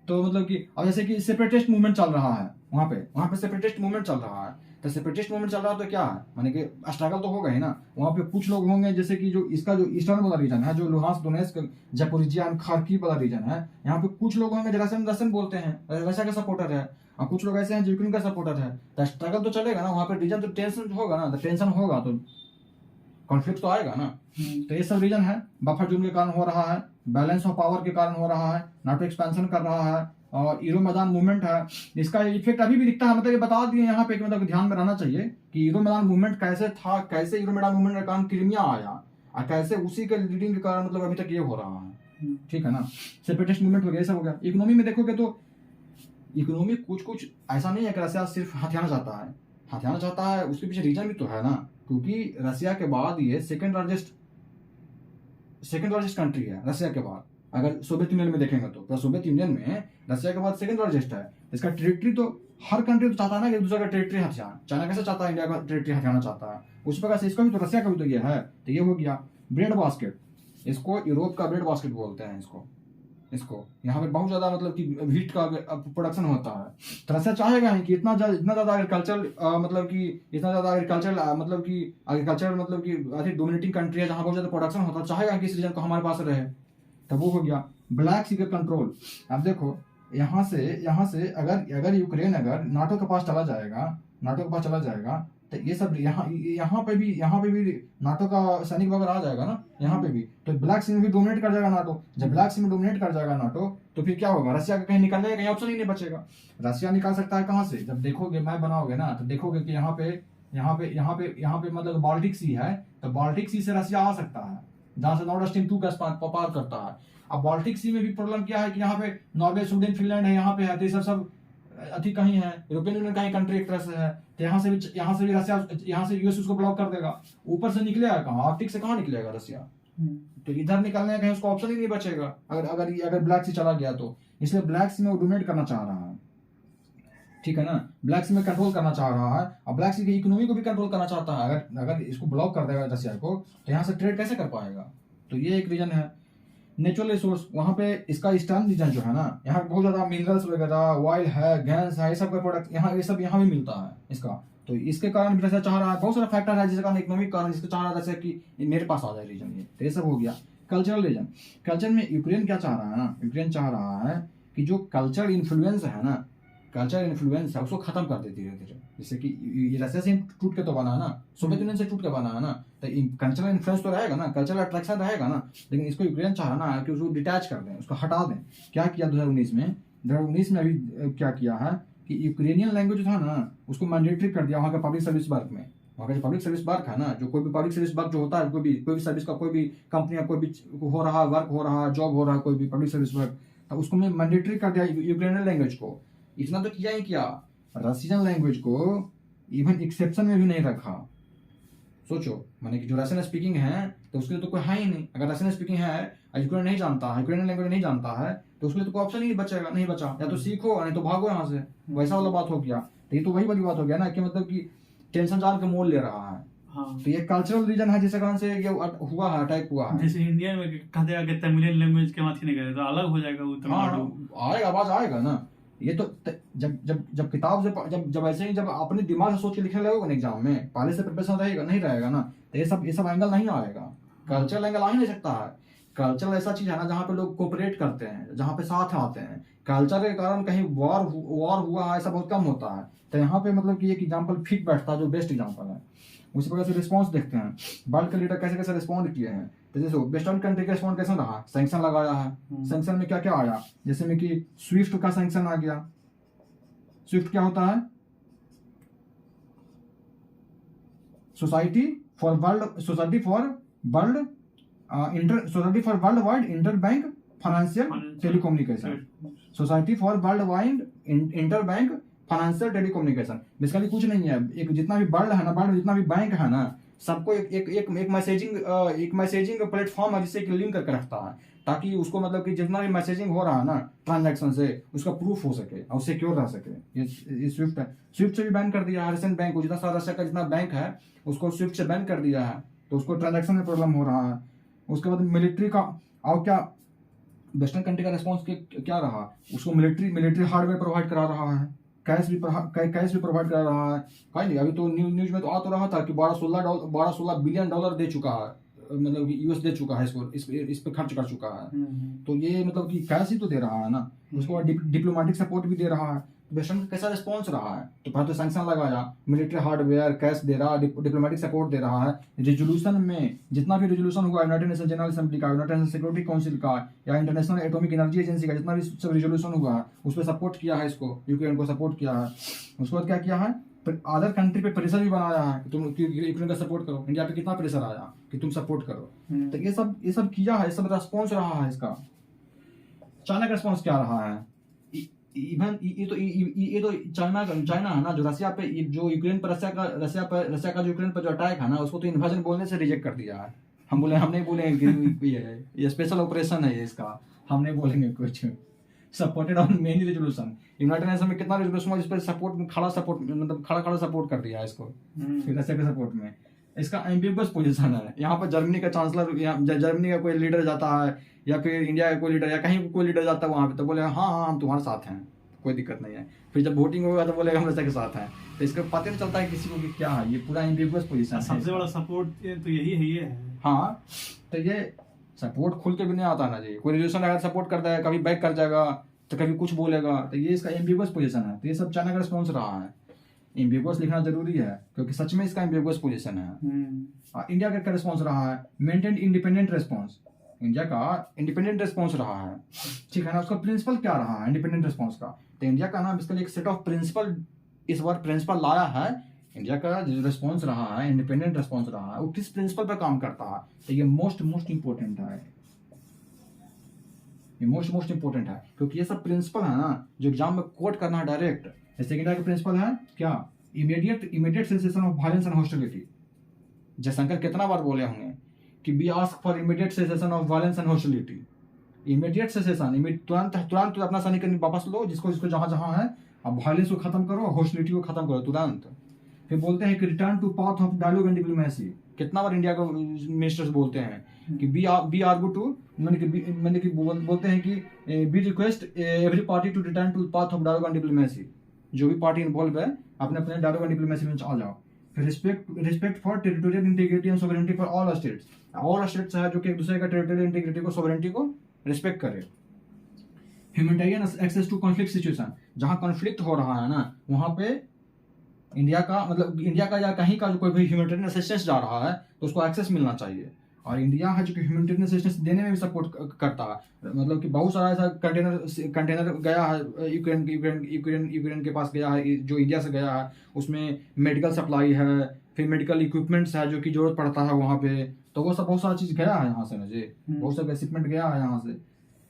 तो मतलब कि अब जैसे कि सेपरेटिस्ट मूवमेंट चल रहा है वहाँ पे सेपरेटिस्ट मूवमेंट चल रहा है, तो सेपरेटिस्ट मूवमेंट चल रहा है तो क्या है, माने कि स्ट्रगल तो होगा ही ना। वहाँ पे कुछ लोग होंगे जैसे कि जो इसका जो ईस्टर्न वाला रीजन है, जो लुहांस्क दोनेत्स्क जापोरिजिया खार्किव वाला रीजन है, यहाँ पे कुछ लोग होंगे जो रशियन बोलते हैं, रशिया का सपोर्टर है, और कुछ लोग ऐसे हैं जो यूक्रेन का सपोर्टर है, तो स्ट्रगल तो चलेगा ना वहाँ पे, रीजन तो टेंशन होगा ना, तो टेंशन होगा तो कॉन्फ्लिक्ट तो आएगा ना। तो ये सब रीजन है, बफर जोन के कारण हो रहा है, बैलेंस ऑफ पावर के कारण हो रहा है, नाटो एक्सपेंशन कर रहा है, और यूरो मैदान मूवमेंट है, इसका इफेक्ट अभी भी दिखता है। मतलब ये बता दिए यहाँ पे कि मतलब ध्यान में रहना चाहिए कि यूरो मैदान मूवमेंट कैसे था, कैसे यूरो मैदान मूवमेंट के कारण क्रीमिया आया, और कैसे उसी के लीडिंग के कारण मतलब अभी तक ये हो रहा है, ठीक है ना। सेपरेटिस्ट मूवमेंट हो गया, सब हो गया। इकोनॉमी में देखोगे तो इकोनॉमी कुछ ऐसा नहीं है कि रसिया सिर्फ हथियाना चाहता है, उसके पीछे रीजन भी तो है ना, क्योंकि रसिया के बाद ये सेकंड लार्जेस्ट कंट्री है रसिया के बाद, अगर सोवियत यूनियन में देखेंगे तो सोवियत यूनियन में रसिया के बाद सेकंड लार्जेस्ट है। इसका टेरिटरी तो हर कंट्री तो चाहता है ना कि दूसरा का टेरिटरी हथियार, चाइना कैसे चाहता है इंडिया का टेरिटरी हथियाना चाहता है, उस प्रकार से इसका भी तो रसिया का भी तो ये है। तो ये हो गया ब्रेड बास्केट, इसको यूरोप का ब्रेड बास्केट बोलते हैं इसको यहाँ पे बहुत ज्यादा मतलब कि व्हीट का प्रोडक्शन होता है, तो रसिया चाहेगा ही कि इतना ज्यादा एग्रीकल्चर मतलब कि अधिक डोमिनेटिंग कंट्री है जहाँ बहुत ज्यादा प्रोडक्शन होता है, चाहेगा कि इस रीजन को हमारे पास रहे। तब वो हो गया ब्लैक सी का कंट्रोल। अब देखो यहाँ से अगर यूक्रेन अगर नाटो के पास चला जाएगा तो ये सब यहाँ पे भी नाटो का सैनिक वगैरह आ जाएगा ना यहाँ पे भी, तो ब्लैक सी में भी डोमिनेट कर जाएगा नाटो। जब ब्लैक सी में डोमिनेट कर जाएगा नाटो, तो फिर क्या होगा, रसिया का कहीं निकलने का कहीं ऑप्शन ही नहीं बचेगा। रसिया निकाल सकता है कहाँ से, जब देखोगे मैप बनाओगे ना, तो देखोगे कि यहाँ पे मतलब बाल्टिक सी है, तो बाल्टिक सी से रसिया आ सकता है, जहाँ से नॉर्थ स्ट्रीम 2 का पार करता है। अब बाल्टिक सी में भी प्रॉब्लम क्या है कि यहाँ पे नॉर्वे, स्वीडन, फिनलैंड है, यहाँ पे है, तो ये सब अति कहीं है, यूरोपियन यूनियन कहीं कंट्री एक तरह से है, तो यहाँ से भी रसिया, यहाँ से यूएस उसको ब्लॉक कर देगा। ऊपर से निकलेगा कहाँ, आर्कटिक से कहाँ निकलेगा रसिया, तो इधर निकलने का कहीं उसको ऑप्शन ही नहीं बचेगा अगर ब्लैक सी चला गया तो। इसलिए ब्लैक सी में वो डोमिनेट करना चाह रहा है, ठीक है ना, ब्लैक सी में कंट्रोल करना चाह रहा है, और ब्लैक सी की इकोनॉमी को भी कंट्रोल करना चाहता है। अगर इसको ब्लॉक कर देगा रसिया को, तो यहाँ से ट्रेड कैसे कर पाएगा, तो ये एक रीजन है। नेचुरल रिसोर्स, वहाँ पे इसका ईस्टर्न रीजन जो है ना, यहाँ बहुत ज्यादा मिनरल्स वगैरह, ऑयल है, गैस है, ये सब का प्रोडक्ट ये सब यहाँ भी मिलता है इसका, तो इसके कारण भी रसिया चाह रहा है, बहुत सारा फैक्टर है जिसके कारण इकोनॉमिक कारण जिसको चाह रहा है कि मेरे पास आ जाए रीजन, ये तो ये सब हो गया। कल्चरल रीजन, कल्चर में यूक्रेन क्या चाह रहा है ना, यूक्रेन चाह रहा है कि जो कल्चरल इन्फ्लुएंस है उसको खत्म कर दे धीरे धीरे, जैसे कि ये रसिया से टूट के तो बना है ना, सोवियत यूनियन से टूट के बना है ना, तो कल्चरल इन्फ्लुएंस तो रहेगा ना, कल्चरल अट्रैक्शन रहेगा ना, लेकिन इसको यूक्रेन चाह रहा ना कि उसको डिटैच कर दें, उसको हटा दें। क्या किया 2019 में अभी क्या किया है कि यूक्रेनियन लैंग्वेज था ना, उसको मैंडेटरी कर दिया वहाँ का पब्लिक सर्विस वर्क में। वहाँ का जो पब्लिक सर्विस वर्क है ना, जो कोई भी पब्लिक सर्विस वर्क जो होता है, कोई भी सर्विस का, कोई भी कंपनी का कोई भी हो रहा है, वर्क हो रहा है, जॉब हो रहा है, कोई भी पब्लिक सर्विस वर्क, तो उसको मैं मैंडेटरी कर दिया यूक्रेनियन लैंग्वेज को। इतना तो किया ही किया, रशियन लैंग्वेज को इवन एक्सेप्शन में भी नहीं रखा। सोचो, माने कि जो रशियन स्पीकिंग है तो उसके लिए तो कोई है ही नहीं, अगर रशियन स्पीकिंग है यूक्रेन नहीं जानता है, यूक्रेनियन लैंग्वेज नहीं जानता है, तो उसके लिए तो कोई ऑप्शन ही नहीं बचा, या तो सीखो नहीं तो भागो यहाँ से, वैसा वाला बात हो गया। तो ये तो वही वाली बात हो गया ना कि मतलब कि टेंशन जान के मोल ले रहा है। हाँ। तो ये कल्चरल रीजन है जिसके कारण से ये हुआ है, अटैक हुआ है। जैसे इंडिया में कहते हैं कि तमिलियन लैंग्वेज के माथी नहीं करे तो अलग हो जाएगा वो तमिलनाडु। आएगा, आवाज आएगा ना। ये तो जब किताब से जब ऐसे ही जब अपने दिमाग से सोच के लिखने लगोगे एग्जाम में, पहले से प्रिपरेशन रहेगा ना, तो ये सब एंगल नहीं आएगा, कल्चरल एंगल आ ही नहीं सकता है। कल्चर ऐसा चीज है ना जहाँ पे लोग कोऑपरेट करते हैं, जहाँ पे साथ आते हैं। कल्चर के कारण कहीं वॉर हुआ है ऐसा बहुत कम होता है, तो यहाँ पे मतलब कि एक एग्जाम्पल फिट बैठता है जो बेस्ट एग्जाम्पल है। उसी प्रकार से रिस्पॉन्स देखते हैं, वर्ल्ड के लीडर कैसे कैसे रिस्पॉन्ड किए हैं, तो जैसे वेस्टर्न कंट्री का रिस्पॉन्स कैसा रहा, सैंक्शन लगाया है। सैंक्शन में क्या क्या आया, जैसे में कि स्विफ्ट का सैंक्शन आ गया। स्विफ्ट क्या होता है, society for world wide inter bank financial telecommunication. Society for world wide inter bank financial telecommunication. Basically कुछ नहीं है, एक जितना भी वर्ल्ड है ना, वर्ल्ड में जितना भी बैंक है ना, सबको एक मैसेजिंग प्लेटफॉर्म है जिससे लिंक करके रखता है, ताकि उसको मतलब कि जितना भी मैसेजिंग हो रहा है ना ट्रांजैक्शन से, उसका प्रूफ हो सके और सिक्योर रह सके। ये स्विफ्ट है। स्विफ्ट से भी बैन कर दिया है रिसेंट बैंक को, जितना सारा रशिया का जितना बैंक है उसको स्विफ्ट से बैन कर दिया है, तो उसको ट्रांजैक्शन में प्रॉब्लम हो रहा है। उसके बाद मिलिट्री का, और क्या वेस्टर्न कंट्री का रिस्पॉन्स क्या रहा, उसको मिलिट्री हार्डवेयर प्रोवाइड करा रहा है, कैश भी प्रोवाइड करा रहा है। कहीं नहीं, अभी तो न्यूज में तो आ तो रहा था कि 12-16 बिलियन डॉलर दे चुका है, मतलब यूएस दे चुका है इसको, इस पे खर्च कर चुका है। तो ये मतलब कि कैश ही तो दे रहा है ना। उसके बाद डिप्लोमेटिक सपोर्ट भी दे रहा है। वेस्टर्न का कैसा रिस्पॉन्स रहा है, तो पहले तो सैंक्शन लगाया, मिलिट्री हार्डवेयर, कैश दे रहा, डिप्लोमेटिक सपोर्ट दे रहा है। रिजोल्यूशन में जितना भी रिजोल्यूशन हुआ यूनाइटेड नेशन जनरल असेंबली का, यूनाइटेड नेशन सिक्योरिटी काउंसिल का, या इंटरनेशनल एटॉमिक एनर्जी एजेंसी का, जितना भी सब रिजोल्यूशन हुआ है उस पर सपोर्ट किया है, इसको यूक्रेन को सपोर्ट किया है। उसके बाद क्या किया है, अदर कंट्री पे प्रेशर भी बनाया है कि तुम यूक्रेन का सपोर्ट करो। इंडिया पे कितना प्रेशर आया कि तुम सपोर्ट करो। तो ये सब किया है, सब रेस्पॉन्स रहा है इसका। चाइना का रिस्पॉन्स क्या रहा है, इवन ये तो चाइना है ना, जो रशिया पे, जो यूक्रेन पर रशिया का जो यूक्रेन पर जो अटैक है ना, उसको तो इन्वेजन बोलने से रिजेक्ट कर दिया है। हम नहीं बोलेंगे कि ये स्पेशल ऑपरेशन है, ये इसका हम नहीं बोलेंगे कुछ। Supported on many resolution, United nation में कितना रेजोल्यूशन हुआ जिस पर खड़ा सपोर्ट कर दिया है इसको रशिया के सपोर्ट में। इसका एम्बिगुअस पोजीशन है। यहाँ पर जर्मनी का चांसलर, जर्मनी का कोई लीडर जाता है, या फिर इंडिया का कोई लीडर, या कहीं कोई लीडर जाता है वहाँ पे, तो बोले हाँ हम तुम्हारे साथ हैं, कोई दिक्कत नहीं है। फिर जब वोटिंग होगा तो बोलेगा हम रशिया के साथ हैं। तो इसका पता नहीं चलता है किसी को कि क्या है, ये पूरा एम्बिगुअस पोजीशन है। सबसे बड़ा सपोर्ट तो यही है, ये है। हाँ, तो ये सपोर्ट खुल के भी नहीं आता ना जी। कोई रिजोल्यूशन अगर सपोर्ट करता है, कभी बैक कर जाएगा तो कभी कुछ बोलेगा, तो ये इसका एम्बिगुअस पोजीशन है। तो ये सब चाइना का रिस्पॉन्स रहा है। एम्बिगुअस लिखना जरूरी है क्योंकि सच में इसका एम्बिगुअस पोजीशन है। इंडिया का रिस्पॉन्स रहा है मेंटेन इंडिपेंडेंट रिस्पॉन्स। इंडिया का इंडिपेंडेंट रिस्पॉन्स रहा है, ठीक है ना। उसका प्रिंसिपल क्या रहा है इंडिपेंडेंट रिस्पॉन्स का, तो इंडिया का नाम इसका एक सेट ऑफ प्रिंसिपल, इस बार प्रिंसिपल लाया है। इंडिया का जो रिस्पॉन्स रहा है, इंडिपेंडेंट रिस्पॉन्स रहा है, वो किस प्रिंसिपल पर काम करता है, तो ये मोस्ट इंपॉर्टेंट है। ये मोस्ट इंपॉर्टेंट है क्योंकि ये सब प्रिंसिपल है ना जो एग्जाम में कोट करना है डायरेक्ट। जैसे इंडिया का प्रिंसिपल है क्या, immediate cessation of violence and hostility. Jaishankar कितना बार बोले होंगे कि we ask for immediate cessation of violence and hostility. Immediate cessation, तुरंत अपना सैनिक वापस लो, जिसको जहां है, अब वायलेंस को खत्म करो, हॉस्टिलिटी को खत्म करो तुरंत। फिर बोलते हैं कि return to path of dialogue and diplomacy. कितना बार इंडिया को मिनिस्टर्स बोलते हैं कि बी आर्गू टू, मैंने कि बोलते हैं कि we request every party to return to path of dialogue and diplomacy. जो भी पार्टी इन्वॉल्व है अपने अपने डायलॉग एंड डिप्लोमेसी में आ जाओ। फिर respect for territorial integrity and sovereignty for all states. All states है जो कि एक दूसरे का टेरिटोरियल इंटीग्रिटी को, सोवरेनिटी को रिस्पेक्ट करे। Humanitarian access to conflict situation, जहां कॉन्फ्लिक्ट हो रहा है ना वहां पे इंडिया का या कहीं का जो कोई भी ह्यूमैनिटेरियन असिस्टेंस जा रहा है तो उसको एक्सेस मिलना चाहिए। और इंडिया है जो कि ह्यूमैनिटेरियन असिस्टेंस देने में भी सपोर्ट करता है। मतलब कि बहुत सारा ऐसा कंटेनर गया है यूक्रेन के पास गया है, जो इंडिया से गया है। उसमें मेडिकल सप्लाई है, फिर मेडिकल इक्विपमेंट्स है जो कि जरूरत पड़ता है वहाँ पे, तो वो सब बहुत सारा चीज़ गया है यहाँ से ना जी, बहुत सारा शिपमेंट गया है यहाँ से।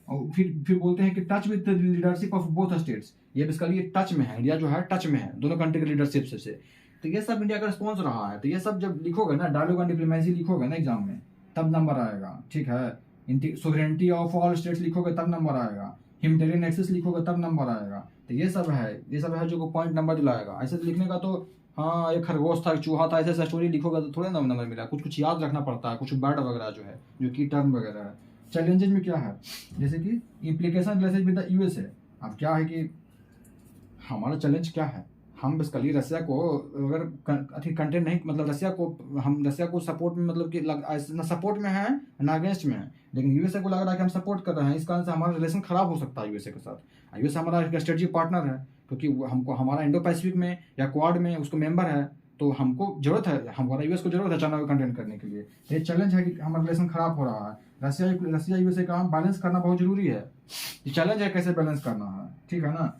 और फिर बोलते हैं कि touch with the leadership of both states. ये बेसिकली टच में है, इंडिया जो है टच में है दोनों कंट्री के लीडरशिप से। तो ये सब इंडिया का रिस्पॉन्स रहा है। तो ये सब जब लिखोगे ना, डायलॉग एंड डिप्लोमेसी लिखोगे ना एग्जाम में, तब नंबर आएगा, ठीक है। सोवरेनिटी ऑफ ऑल स्टेट्स लिखोगे तब नंबर आएगा। ह्यूमैनिटेरियन एक्सेस लिखोगे तब नंबर आएगा। तो ये सब है जो पॉइंट नंबर दिलाएगा। ऐसे लिखने का तो हाँ, एक खरगोश था, एक चूहा था, ऐसे स्टोरी लिखोगे तो थोड़े नंबर मिला। कुछ याद रखना पड़ता है, कुछ वर्ड वगैरह जो है, जो की टर्म वगैरह है। चैलेंजेस में क्या है, जैसे कि implication related with the USA. अब क्या है कि हमारा चैलेंज क्या है, हम बेसिकली रसिया को अगर कंटेंट नहीं, मतलब हम रसिया को सपोर्ट में, मतलब कि ना सपोर्ट में है ना अगेंस्ट में है, लेकिन यूएसए को लग रहा है कि हम सपोर्ट कर रहे हैं। इस कारण से हमारा रिलेशन खराब हो सकता है यूएसए के साथ। यूएसए हमारा एक स्ट्रेटेजिक पार्टनर है क्योंकि हमको हमारा इंडो पैसिफिक में या क्वाड में उसको मेंबर है, तो हमको जरूरत है, हमारा यूएस को जरूरत है चाइना को कंटेन करने के लिए। ये चैलेंज है कि हमारा रिलेशन खराब हो रहा है, रसिया यूएसए का बैलेंस करना बहुत जरूरी है। ये चैलेंज है कैसे बैलेंस करना है, ठीक है ना।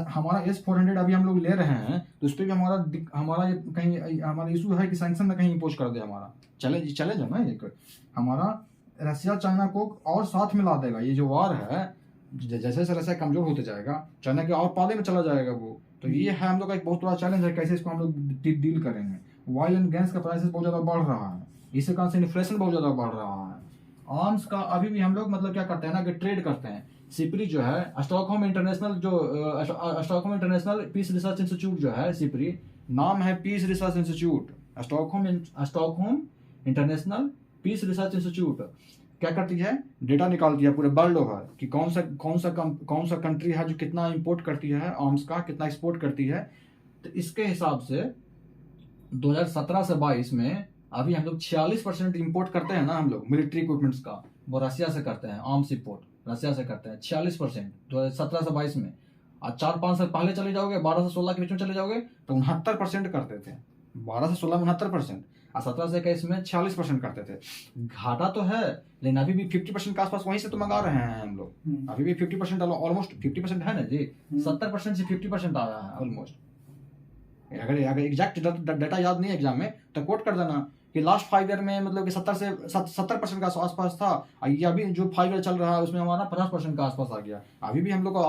हमारा S-400 अभी हम लोग ले रहे हैं तो उस पर भी हमारा ये कहीं हमारा इशू है कि सैंक्शन में कहीं इम्पोज कर दे। हमारा चैलेंज है ना एक, हमारा रसिया चाइना को और साथ मिला देगा। ये जो वार है, जैसे जैसे रसिया कमजोर होते जाएगा चाइना के और पाले में चला जाएगा वो। तो ये है हम लोग का एक बहुत बड़ा चैलेंज है, कैसे इसको हम लोग डील करेंगे। ऑयल एंड गैस का प्राइसेस बहुत ज़्यादा बढ़ रहा है, इसके कारण से इन्फ्लेशन बहुत ज़्यादा बढ़ रहा है। आर्म्स का अभी भी हम लोग मतलब क्या करते हैं ना कि ट्रेड करते हैं। सिपरी जो है Stockholm International Peace research Institute जो है, सिपरी नाम है peace research institute, Stockholm International Peace research Institute क्या करती है, डेटा निकालती है पूरे वर्ल्ड ओवर कि कौन सा कंट्री है जो कितना इंपोर्ट करती है आर्म्स का, कितना एक्सपोर्ट करती है। तो इसके हिसाब से 2017 से 22 में अभी हम लोग 46% इम्पोर्ट करते हैं ना हम लोग मिलिट्री इक्विपमेंट्स का, वो रसिया से करते हैं। आर्म्स इम्पोर्ट रसिया से करते हैं 46% 2017 से 22 में। आज 4-5 साल पहले चले जाओगे, 12 से 16 के बीच में चले जाओगे तो 69% करते थे। 12 से 16 में 69%, और 17 से 21 में 46% करते थे। घाटा तो है, लेकिन अभी भी 50% के आसपास वहीं से तो मंगा रहे हैं हम लोग। अभी भी 50%, ऑलमोस्ट 50% है ना जी, 70% से 50% आ रहा है ऑलमोस्ट। अगर एग्जैक्ट डाटा याद नहीं है एग्जाम में तो कोट कर देना कि लास्ट 5 ईयर में मतलब कि 70% का आसपास था। ये अभी जो 5 ईयर चल रहा है उसमें हमारा 50% का आसपास आ गया। अभी भी हम लोग का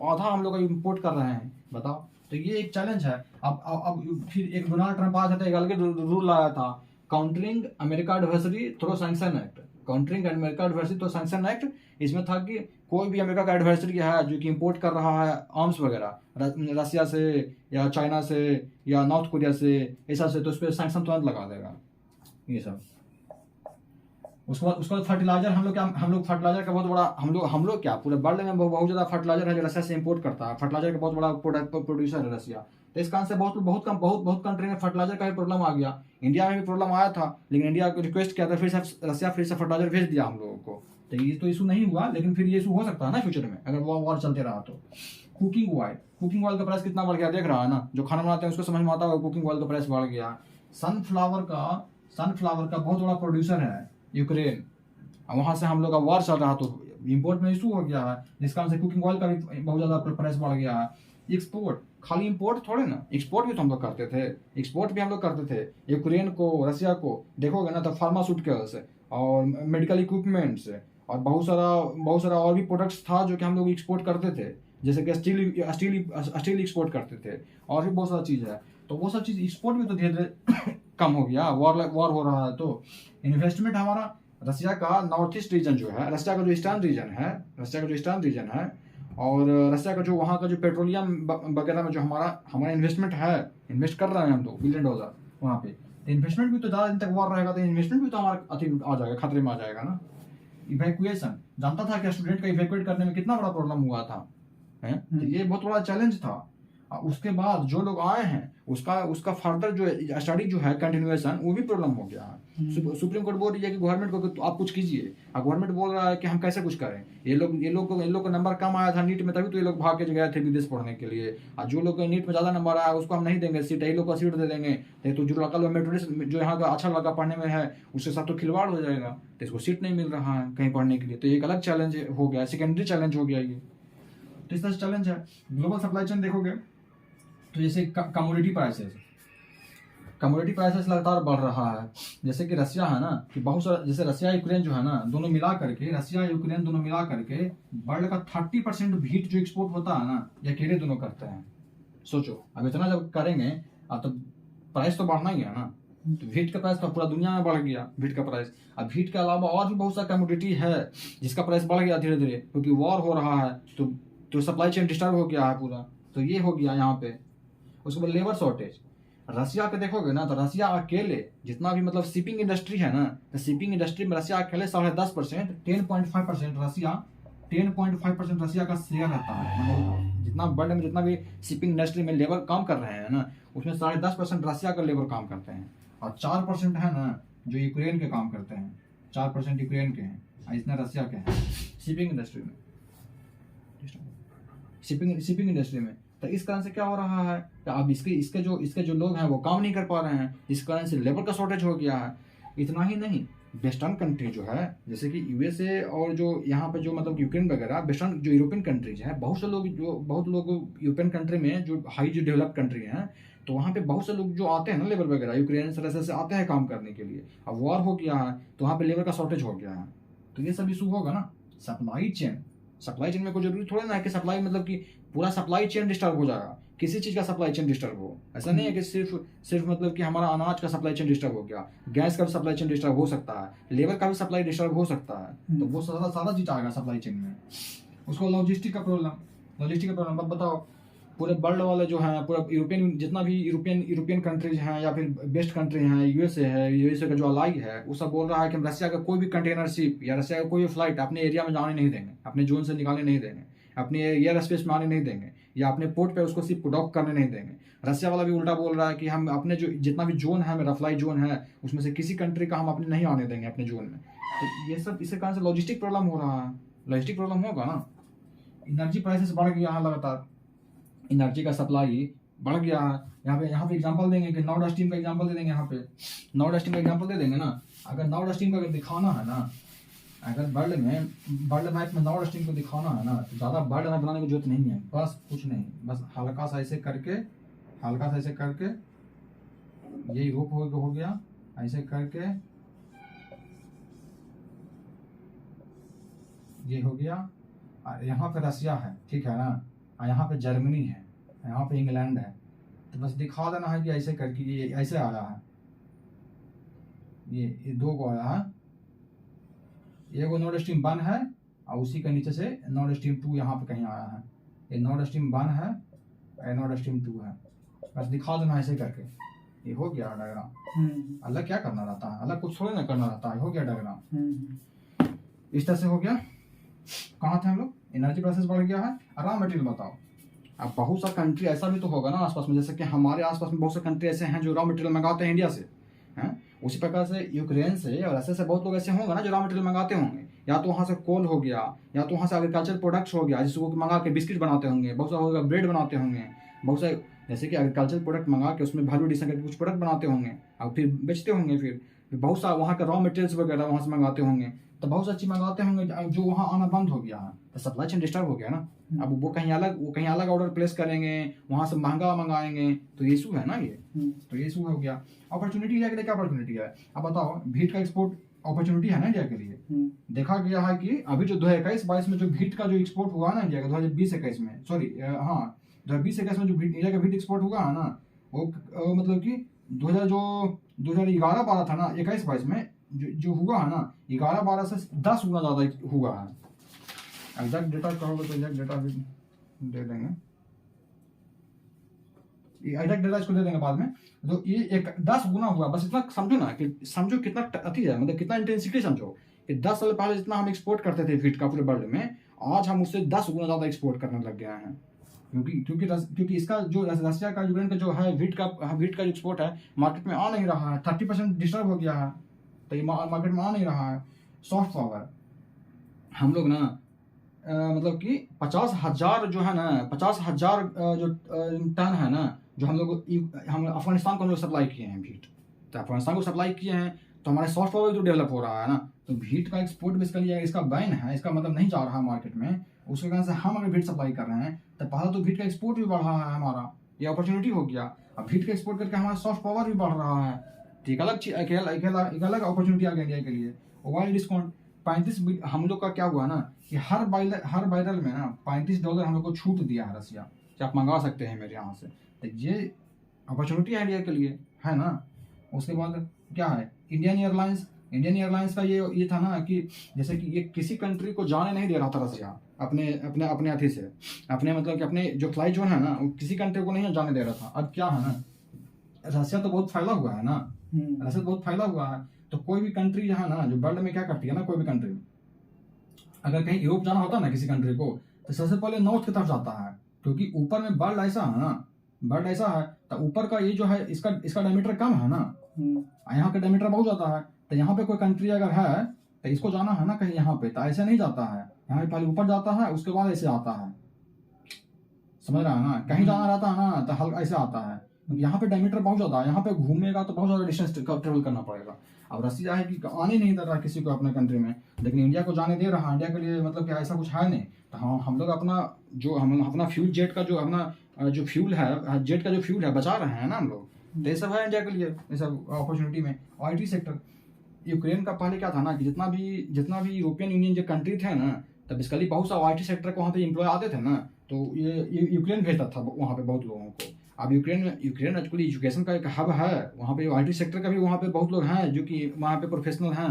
आधा हम लोग का इम्पोर्ट कर रहे हैं, बताओ। तो ये एक चैलेंज है। अब फिर एक डोनाल्ड ट्रंप आया था तो एक अलग रूल लाया था, countering America adversary through sanction act. Countering America adversary through sanction act, इसमें था कि कोई भी अमेरिका का एडवर्सरी है जो कि इंपोर्ट कर रहा है आर्म्स वगैरह रसिया से या चाइना से या नॉर्थ कोरिया से, ऐसा से, तो उस पर सैंक्शन तुरंत लगा देगा ये सब। उसके बाद फर्टिलाइजर, हम लोग फर्टिलाइजर का बहुत बड़ा हम लोग क्या पूरे वर्ल्ड में बहुत ज़्यादा फर्टिलाइजर है जो रसिया से इंपोर्ट करता है। फर्टिलाइजर का बहुत बड़ा प्रोड्यूसर है रसिया। तो इस कारण से बहुत कंट्री में फर्टिलाइजर का भी प्रॉब्लम आ गया। इंडिया में भी प्रॉब्लम आया था, लेकिन इंडिया को रिक्वेस्ट किया था, फिर से रसिया फिर से फर्टिलाइजर भेज दिया हम लोगों को। तो ये तो इशू नहीं हुआ, लेकिन फिर ये इशू हो सकता है ना फ्यूचर में अगर वो वॉर चलते रहा तो। कुकिंग ऑयल का प्राइस कितना बढ़ गया देख रहा है ना, जो खाना बनाते हैं उसको समझ में आता है कुकिंग ऑयल का प्राइस बढ़ गया। सनफ्लावर का बहुत बड़ा प्रोड्यूसर है यूक्रेन, वहाँ से हम लोग का वॉर चल रहा तो इंपोर्ट में इशू हो गया है, जिस कारण से कुकिंग ऑयल का भी बहुत ज़्यादा प्राइस बढ़ गया है। एक्सपोर्ट, खाली इंपोर्ट थोड़े ना, एक्सपोर्ट भी तो हम लोग करते थे। यूक्रेन को, रसिया को देखोगे ना तो फार्मास्यूटिकल्स और मेडिकल इक्विपमेंट्स और बहुत सारा और भी प्रोडक्ट्स था जो कि हम लोग एक्सपोर्ट करते थे, जैसे कि स्टील एक्सपोर्ट करते थे और भी बहुत सारा चीज़ है। तो वो सब चीज़ एक्सपोर्ट में तो धीरे धीरे कम हो गया, वॉर हो रहा है। तो इन्वेस्टमेंट हमारा रसिया का नॉर्थ ईस्ट रीजन जो है, रसिया का जो ईस्टर्न रीजन है और रसिया का जो वहाँ का जो पेट्रोलियम वगैरह में जो हमारा इन्वेस्टमेंट है, इन्वेस्ट कर रहे हैं हम तो $1 बिलियन वहाँ पे। तो इन्वेस्टमेंट भी तो ज़्यादा दिन तक वॉर रहेगा तो इन्वेस्टमेंट भी तो हमारा आ जाएगा, खतरे में आ जाएगा ना। इवैक्यूएशन, जानता था कि स्टूडेंट का इवैक्यूएट करने में कितना बड़ा प्रॉब्लम हुआ था, है? तो ये बहुत बड़ा चैलेंज था। उसके बाद जो लोग आए हैं उसका फर्दर जो स्टडी जो है कंटिन्यूएशन, वो भी प्रॉब्लम हो गया है। सुप्रीम कोर्ट बोल रही है कि गवर्नमेंट को तो आप कुछ कीजिए, और गवर्नमेंट बोल रहा है कि हम कैसे कुछ करें। ये लोग का नंबर कम आया था नीट में, तभी तो ये लोग भाग के गए थे विदेश पढ़ने के लिए। और जो लोग नीट में ज़्यादा नंबर आया उसको हम नहीं देंगे सीट, ये लोग को सीट दे देंगे। तो जो लोकल मेरिट जो यहाँ का अच्छा लगा पढ़ने में है उसके साथ तो खिलवाड़ हो जाएगा, तो इसको सीट नहीं मिल रहा है कहीं पढ़ने के लिए। तो एक अलग चैलेंज हो गया, सेकेंडरी चैलेंज हो गया ये। तो इस तरह से चैलेंज है। ग्लोबल सप्लाई चेन देखोगे तो जैसे कमोडिटी प्राइसेस लगातार बढ़ रहा है। जैसे कि रसिया है ना कि बहुत सारा, जैसे रसिया यूक्रेन जो है ना, दोनों मिला करके वर्ल्ड का 30% वीट जो एक्सपोर्ट होता है ना, ये अकेले दोनों करते हैं। सोचो अब इतना जब करेंगे तो प्राइस तो बढ़ना ही है ना। तो वीट का प्राइस तो पूरा दुनिया में बढ़ गया, वीट का प्राइस। अब वीट के अलावा और भी बहुत सारा कमोडिटी है जिसका प्राइस बढ़ गया धीरे धीरे, क्योंकि वॉर हो रहा है तो सप्लाई चेन डिस्टर्ब हो गया है पूरा। तो ये हो गया यहाँ पे। उसके बाद लेबर शॉर्टेज, रसिया के देखोगे ना तो रसिया अकेले जितना भी मतलब शिपिंग इंडस्ट्री है ना, तो शिपिंग इंडस्ट्री में रसिया अकेले 10.5%, 10.5% रसिया का शेयर रहता है। मतलब जितना वर्ल्ड में जितना भी शिपिंग इंडस्ट्री में लेबर काम कर रहे हैं ना, उसमें 10.5% रसिया का लेबर काम करते हैं, और 4% है ना जो यूक्रेन के काम करते हैं। 4% यूक्रेन के हैं, इतना रसिया के हैं शिपिंग इंडस्ट्री में। शिपिंग इंडस्ट्री में तो इस कारण से क्या हो रहा है कि अब इसके जो लोग हैं वो काम नहीं कर पा रहे हैं, इस कारण से लेबर का शॉर्टेज हो गया है। इतना ही नहीं, वेस्टर्न कंट्री जो है जैसे कि यूएसए और जो यहाँ पे जो मतलब यूक्रेन वगैरह, वेस्टर्न जो यूरोपियन कंट्रीज हैं, बहुत लोग यूरोपियन कंट्री में जो हाई जो डेवलप्ड कंट्री हैं, तो वहाँ पे बहुत से लोग जो आते हैं ना लेबर वगैरह यूक्रेन से रशिया से आते हैं काम करने के लिए। अब वॉर हो गया है तो वहाँ पे लेबर का शॉर्टेज हो गया है, तो ये सब इशू होगा ना। सप्लाई चेन में कोई जरूरी थोड़ा ना है कि सप्लाई मतलब कि पूरा सप्लाई चेन डिस्टर्ब हो जाएगा, किसी चीज़ का सप्लाई चेन डिस्टर्ब हो, ऐसा नहीं है कि सिर्फ मतलब कि हमारा अनाज का सप्लाई चेन डिस्टर्ब हो गया, गैस का भी सप्लाई चेन डिस्टर्ब हो सकता है, लेबर का भी सप्लाई डिस्टर्ब हो सकता है, तो वो सारा चीज़ आएगा सप्लाई चेन में। उसको लॉजिस्टिक का प्रॉब्लम। अब बताओ पूरे वर्ल्ड वाले जो हैं, पूरा यूरोपियन जितना भी यूरोपियन कंट्रीज हैं या फिर बेस्ट कंट्री हैं, यूएसए का जो अलाई है, वो सब बोल रहा है कि हम रशिया का कोई भी कंटेनर शिप या रशिया का कोई भी फ्लाइट अपने एरिया में जाने नहीं देंगे, अपने जोन से निकालने नहीं देंगे, अपने एयर स्पेस में आने नहीं देंगे, या अपने पोर्ट पे उसको शिप को डॉक करने नहीं देंगे। रशिया वाला भी उल्टा बोल रहा है कि हम अपने जो जितना भी जोन है, मेरा फ्लाई जोन है, उसमें से किसी कंट्री का हम अपने नहीं आने देंगे अपने जोन में। तो ये सब इसके कारण से लॉजिस्टिक प्रॉब्लम हो रहा है। लॉजिस्टिक प्रॉब्लम होगा ना, एनर्जी प्राइसेस बढ़ गया है लगातार, एनर्जी का सप्लाई बढ़ गया है। यहाँ पे एग्जांपल देंगे कि नॉर्ड स्ट्रीम का एग्जांपल दे देंगे। यहाँ पे नॉर्ड स्ट्रीम का एग्जांपल दे देंगे ना। अगर नॉर्ड स्ट्रीम का अगर दिखाना है ना, अगर वर्ल्ड मैप में नॉर्ड स्ट्रीम को दिखाना है ना, तो ज़्यादा वर्ल्ड मैप बनाने की जरूरत नहीं है, बस कुछ नहीं, बस हल्का सा ऐसे करके ये यूरोप हो गया, ऐसे करके ये हो गया, और यहाँ पे रशिया है, ठीक है ना, और यहाँ पे जर्मनी है, यहाँ पे इंग्लैंड है, तो बस दिखा देना है कि ऐसे करके ये ऐसे आया है, ये दो को आया है, ये वो नॉर्ड स्ट्रीम 1 है, और उसी के नीचे से नॉर्ड स्ट्रीम 2 यहाँ पे कहीं आया है। ये नॉर्ड स्ट्रीम 1 है, ये नॉर्ड स्ट्रीम 2 है, बस दिखा देना ऐसे करके, ये हो गया डायग्राम। अलग क्या करना रहता है, अलग कुछ थोड़ी ना करना रहता है, हो गया डायग्राम। इस तरह से हो गया। कहाँ थे हम लोग, एनर्जी प्राइसेस बढ़ गया है। रॉ मटेरियल बताओ, अब बहुत सा कंट्री ऐसा भी तो होगा ना आसपास में, जैसे कि हमारे आसपास में बहुत से कंट्री ऐसे हैं जो रॉ मटेरियल मंगाते हैं इंडिया से, हैं। उसी प्रकार से यूक्रेन से और ऐसे बहुत लोग ऐसे होंगे ना जो रॉ मटेरियल मंगाते होंगे, या तो वहाँ से कोल हो गया, या तो वहाँ से एग्रीकल्चर प्रोडक्ट्स हो गया, जिसको मंगा के बिस्किट बनाते होंगे, बहुत सा होगा ब्रेड बनाते होंगे, बहुत सारे जैसे कि एग्रीकल्चर प्रोडक्ट मंगा के उसमें वैल्यू एडिशन करके कुछ प्रोडक्ट बनाते होंगे और फिर बेचते होंगे। फिर बहुत सा वहाँ का रॉ मटेरियल्स वगैरह वहाँ से मंगाते होंगे, तो बहुत सा चीज़ मंगाते होंगे जो वहाँ आना बंद हो गया है, तो सप्लाई चेन डिस्टर्ब हो गया ना। अब वो कहीं अलग ऑर्डर प्लेस करेंगे, वहाँ से महंगा मंगाएंगे, तो ये इशू है ना, ये तो ये इशू हो गया। अपॉर्चुनिटी इंडिया के लिए क्या अपॉर्चुनिटी है, अब बताओ। भीट का एक्सपोर्ट अपॉर्चुनिटी है ना इंडिया के लिए। देखा गया है कि अभी जो 2021-22 में जो भीट का जो एक्सपोर्ट हुआ ना इंडिया का, 2020-21 में, सॉरी हाँ 2020-21 में जो इंडिया का भीट एक्सपोर्ट हुआ है ना, वो मतलब कि 2011-12 था ना, 21-22 में जो हुआ है ना, 11-12 से 10 गुना ज़्यादा हुआ है। एग्जैक्ट डेटा कहोगे तो एग्जैक्ट डेटा भी दे देंगे, एग्जैक्ट डेटा इसको दे देंगे बाद में। तो ये 10 गुना हुआ, बस इतना समझो ना, कि समझो कितना अति है, मतलब कितना इंटेंसिटी समझो कि 10 साल पहले जितना हम एक्सपोर्ट करते थे फीट का पूरे वर्ल्ड में, आज हम उससे 10 गुना ज़्यादा एक्सपोर्ट करने लग गए हैं। क्योंकि इसका जो रशिया का यूक्रेन का जो है वीट का जो एक्सपोर्ट है मार्केट में आ नहीं रहा है, 30% डिस्टर्ब हो गया है, तो ये मार्केट में आ नहीं रहा है। सॉफ्ट पावर हम लोग ना मतलब कि 50,000 जो है ना, 50,000 जो टन है ना, जो हम अफगानिस्तान को हम लोग सप्लाई किए हैं भीट, तो अफगानिस्तान को सप्लाई किए हैं, तो हमारे सॉफ्ट पावर जो डेवलप हो रहा है ना, तो भीट का एक्सपोर्ट बेसिकली इसका बैन है, इसका मतलब नहीं जा रहा मार्केट में, उसके कारण से हम अगर भीट सप्लाई कर रहे हैं, तो पहले तो भीट का एक्सपोर्ट भी बढ़ रहा है हमारा, ये अपॉर्चुनिटी हो गया। अब भीट का एक्सपोर्ट करके हमारा सॉफ्ट पावर भी बढ़ रहा है, तो एक अलग अपॉर्चुनिटी आ गया इंडिया के लिए। मोबाइल डिस्काउंट 35, हम लोग का क्या हुआ ना कि हर बैरल में ना $35 हम लोग को छूट दिया है रसिया, कि आप मंगा सकते हैं मेरे यहाँ से, तो ये अपॉर्चुनिटी है इंडिया के लिए, है ना। उसके बाद क्या है, इंडियन एयरलाइंस का ये था ना कि जैसे कि ये किसी कंट्री को जाने नहीं दे रहा था रसिया, अपने अथी से, अपने मतलब कि अपने जो फ्लाइट जोन है ना, वो किसी कंट्री को नहीं जाने दे रहा था। अब क्या है ना, रसिया तो बहुत फैला हुआ है ना, रसिया बहुत फैला हुआ है, तो कोई भी कंट्री जो है ना, जो वर्ल्ड में क्या करती है ना, कोई भी कंट्री अगर कहीं यूरोप जाना होता है ना किसी कंट्री को, तो सबसे पहले नॉर्थ की तरफ जाता है, क्योंकि ऊपर में वर्ल्ड ऐसा है ना, तो ऊपर का ये जो है इसका डायमीटर कम है ना, यहाँ का डायमीटर बहुत ज्यादा है, तो यहाँ पे कोई कंट्री अगर है तो इसको जाना है ना कहीं यहाँ पे, तो ऐसे नहीं जाता है, यहाँ पे पहले ऊपर जाता है, उसके बाद ऐसे आता है, समझ रहा है ना, कहीं जाना रहता है ना तो हल्का ऐसे आता है, यहाँ पे डायमीटर बहुत ज्यादा है, यहाँ पे घूमेगा तो बहुत ज्यादा डिस्टेंस ट्रेवल करना पड़ेगा। अब रसिया है कि आने नहीं दे रहा किसी को अपने कंट्री में, लेकिन इंडिया को जाने दे रहा है। इंडिया के लिए मतलब कि ऐसा कुछ है नहीं, तो हम लोग अपना जो हम अपना फ्यूल जेट का जो अपना जो फ्यूल है, जेट का जो फ्यूल है बचा रहे हैं ना हम लोग, तो ये सब है इंडिया के लिए, ये सब अपॉर्चुनिटी में। IT सेक्टर, यूक्रेन का पहले क्या था ना कि जितना भी यूरोपियन यूनियन जो कंट्री थे ना, तब बेसिकली बहुत सा IT सेक्टर को वहाँ पे एम्प्लॉय आते थे ना, तो ये यूक्रेन भेजता था वहाँ पे बहुत लोगों को। अब यूक्रेन एक्चुअली एजुकेशन का एक हब है, वहाँ पे IT सेक्टर का भी वहाँ पे बहुत लोग हैं जो कि वहाँ पे प्रोफेशनल हैं।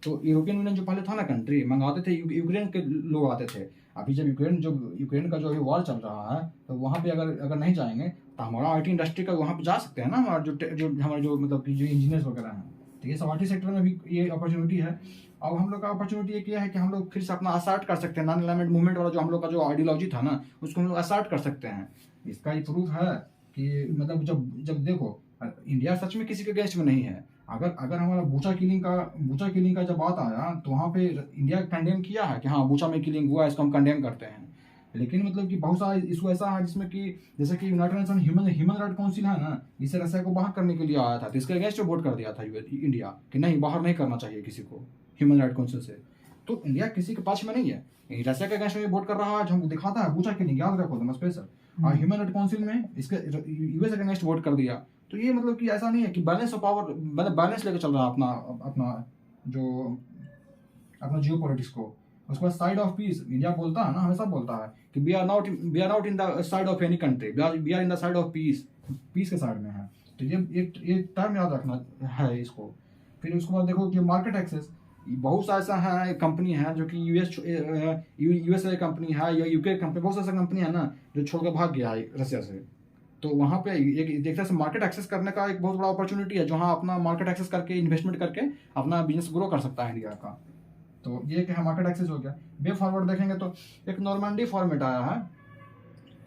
तो यूरोपियन यूनियन जो पहले था ना कंट्री, मंगाते थे यूक्रेन के लोग आते थे। अभी जब यूक्रेन का जो अभी वॉर चल रहा है, तो वहाँ पे अगर नहीं जाएंगे तो हमारा IT इंडस्ट्री का वहाँ पे जा सकते हैं ना, हमारे जो मतलब कि जो इंजीनियर्स वगैरह हैं। तो ये सब IT सेक्टर में भी ये अपॉर्चुनिटी है। अब हम लोग का अपॉर्चुनिटी ये क्या है कि हम लोग फिर से अपना असर्ट कर सकते हैं, नॉन अलाइनमेंट मूवमेंट वाला जो हम लोग का जो आइडियोलॉजी था ना, उसको हम लोग असर्ट कर सकते हैं। इसका ये प्रूफ है कि मतलब जब देखो इंडिया सच में किसी के अगेंस्ट में नहीं है। अगर हमारा बूचा किलिंग का जब बात आया तो वहाँ पे इंडिया कंडेम किया है कि हाँ बूचा में किलिंग हुआ है, इसको हम कंडेम करते हैं। लेकिन मतलब कि बहुत सारा इशू ऐसा है जिसमें कि जैसे कि United nation human right council है ना, इसे रसिया को बाहर करने के लिए आया था, तो इसके अगेंस्ट वोट कर दिया था इंडिया कि नहीं, बाहर नहीं करना चाहिए किसी को ह्यूमन राइट काउंसिल से। तो इंडिया किसी के पक्ष में नहीं है, रसिया के अगेंस्ट में वोट कर रहा है, जो हमको दिखाता है बूचा किलिंग, याद रखो तुम स्पेशल। और ह्यूमन राइट काउंसिल में इसके US के अगेंस्ट वोट कर दिया। तो ये मतलब कि ऐसा नहीं है कि बैलेंस ऑफ पावर, मतलब बैलेंस लेकर चल रहा है अपना जियो पॉलिटिक्स को। उसके बाद साइड ऑफ पीस, इंडिया बोलता है ना, हमेशा बोलता है कि we are not in the side of any country, we are in the side of peace, peace के साइड में है। तो ये टर्म याद रखना है इसको। फिर उसके बाद देखो कि मार्केट एक्सेस, बहुत सा ऐसा है कंपनी है जो कि USA कंपनी है या UK कंपनी, बहुत सा कंपनी है ना जो छोड़कर भाग गया है रसिया से। तो वहाँ पे एक तरह से मार्केट एक्सेस करने का एक बहुत बड़ा अपॉर्चुनिटी है, जहाँ अपना मार्केट एक्सेस करके इन्वेस्टमेंट करके अपना बिजनेस ग्रो कर सकता है इंडिया का। तो ये क्या है, मार्केट एक्सेस हो गया। वे फॉरवर्ड देखेंगे तो एक नॉर्मंडी फॉर्मेट आया है।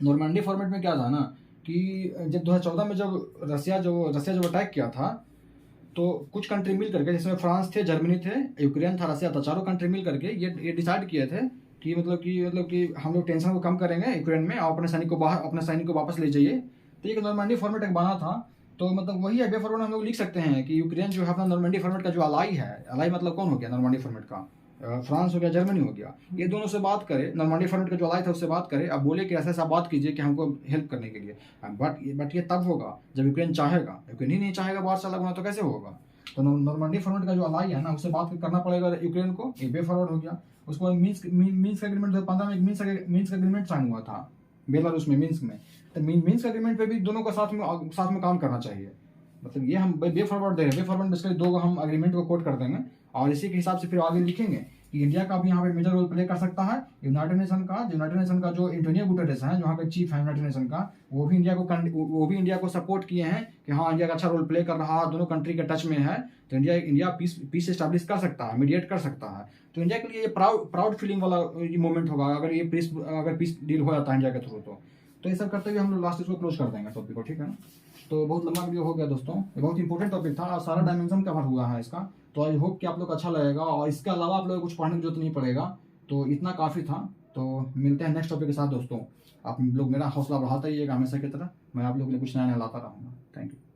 नॉर्मंडी फॉर्मेट में क्या था ना कि जब 2014 में जब रसिया जब अटैक किया था, तो कुछ कंट्री मिल करके, जिसमें फ्रांस थे, जर्मनी थे, यूक्रेन था, रसिया था, चारों कंट्री मिल करके ये डिसाइड किए थे कि मतलब कि हम लोग टेंशन को कम करेंगे यूक्रेन में और अपने सैनिक को वापस ले जाइए। तो ये नॉर्मंडी फॉर्मेट एक बना था। तो मतलब वही है वे फॉर्मेट, हम लोग लिख सकते हैं कि यूक्रेन जो है अपना नॉर्मंडी फॉर्मेट का जो अलाई है, अलाई मतलब कौन हो गया नॉर्मंडी फॉर्मेट का, फ्रांस हो गया, जर्मनी हो गया, ये दोनों से बात करे, नॉर्मंडी फॉर्मेट का जो अलाई था उससे बात करे। अब बोले कि ऐसा बात कीजिए कि हमको हेल्प करने के लिए। बट ये तब होगा जब यूक्रेन चाहेगा। यूक्रेन ही नहीं चाहेगा बाहर से अलग होना, तो कैसे होगा। तो नॉर्मंडी फॉर्मेट का जो अलाई है ना, उससे बात करना पड़ेगा यूक्रेन को। ये वे फॉरवर्ड हो गया। उसके बाद मिन्स्क एग्रीमेंट 2015 में मिन्स्क एग्रीमेंट साइन हुआ था बेलारूस में, मिन्स्क में। तो मिन्स्क एग्रीमेंट पे भी दोनों का साथ में काम करना चाहिए। मतलब ये हम वे फॉरवर्ड दे रहे हैं। वे फॉरवर्ड बेसिकली दो हम एग्रीमेंट को कोट कर देंगे और इसी के हिसाब से फिर आगे लिखेंगे कि इंडिया का भी यहाँ पे मेजर रोल प्ले कर सकता है। यूनाइटेड नेशन का जो एंटोनियो गुटेरेस है, जो यहाँ के चीफ है यूनाइटेड नेशन का, वो भी इंडिया को सपोर्ट किए हैं कि हाँ इंडिया का अच्छा रोल प्ले कर रहा है, दोनों कंट्री के टच में है। तो इंडिया पीस एस्टैब्लिश कर सकता है, मीडिएट कर सकता है। तो इंडिया के लिए ये प्राउड फीलिंग वाला मोमेंट होगा अगर पीस डील हो जाता है इंडिया के थ्रू। तो ये सब करते हुए हम लोग लास्ट इसको क्लोज कर देंगे टॉपिक को, ठीक है ना। तो बहुत लंबा वीडियो हो गया दोस्तों, ये बहुत इंपॉर्टेंट टॉपिक था और सारा डायमेंशन कवर हुआ है इसका। तो आई होप कि आप लोग अच्छा लगेगा और इसके अलावा आप लोग कुछ पढ़ने की जरूरत नहीं पड़ेगा। तो इतना काफ़ी था। तो मिलते हैं नेक्स्ट टॉपिक के साथ दोस्तों। आप लोग मेरा हौसला बढ़ाते रहिएगा हमेशा की तरह, मैं आप लोगों के लिए कुछ नया लाता रहूँगा। Thank you.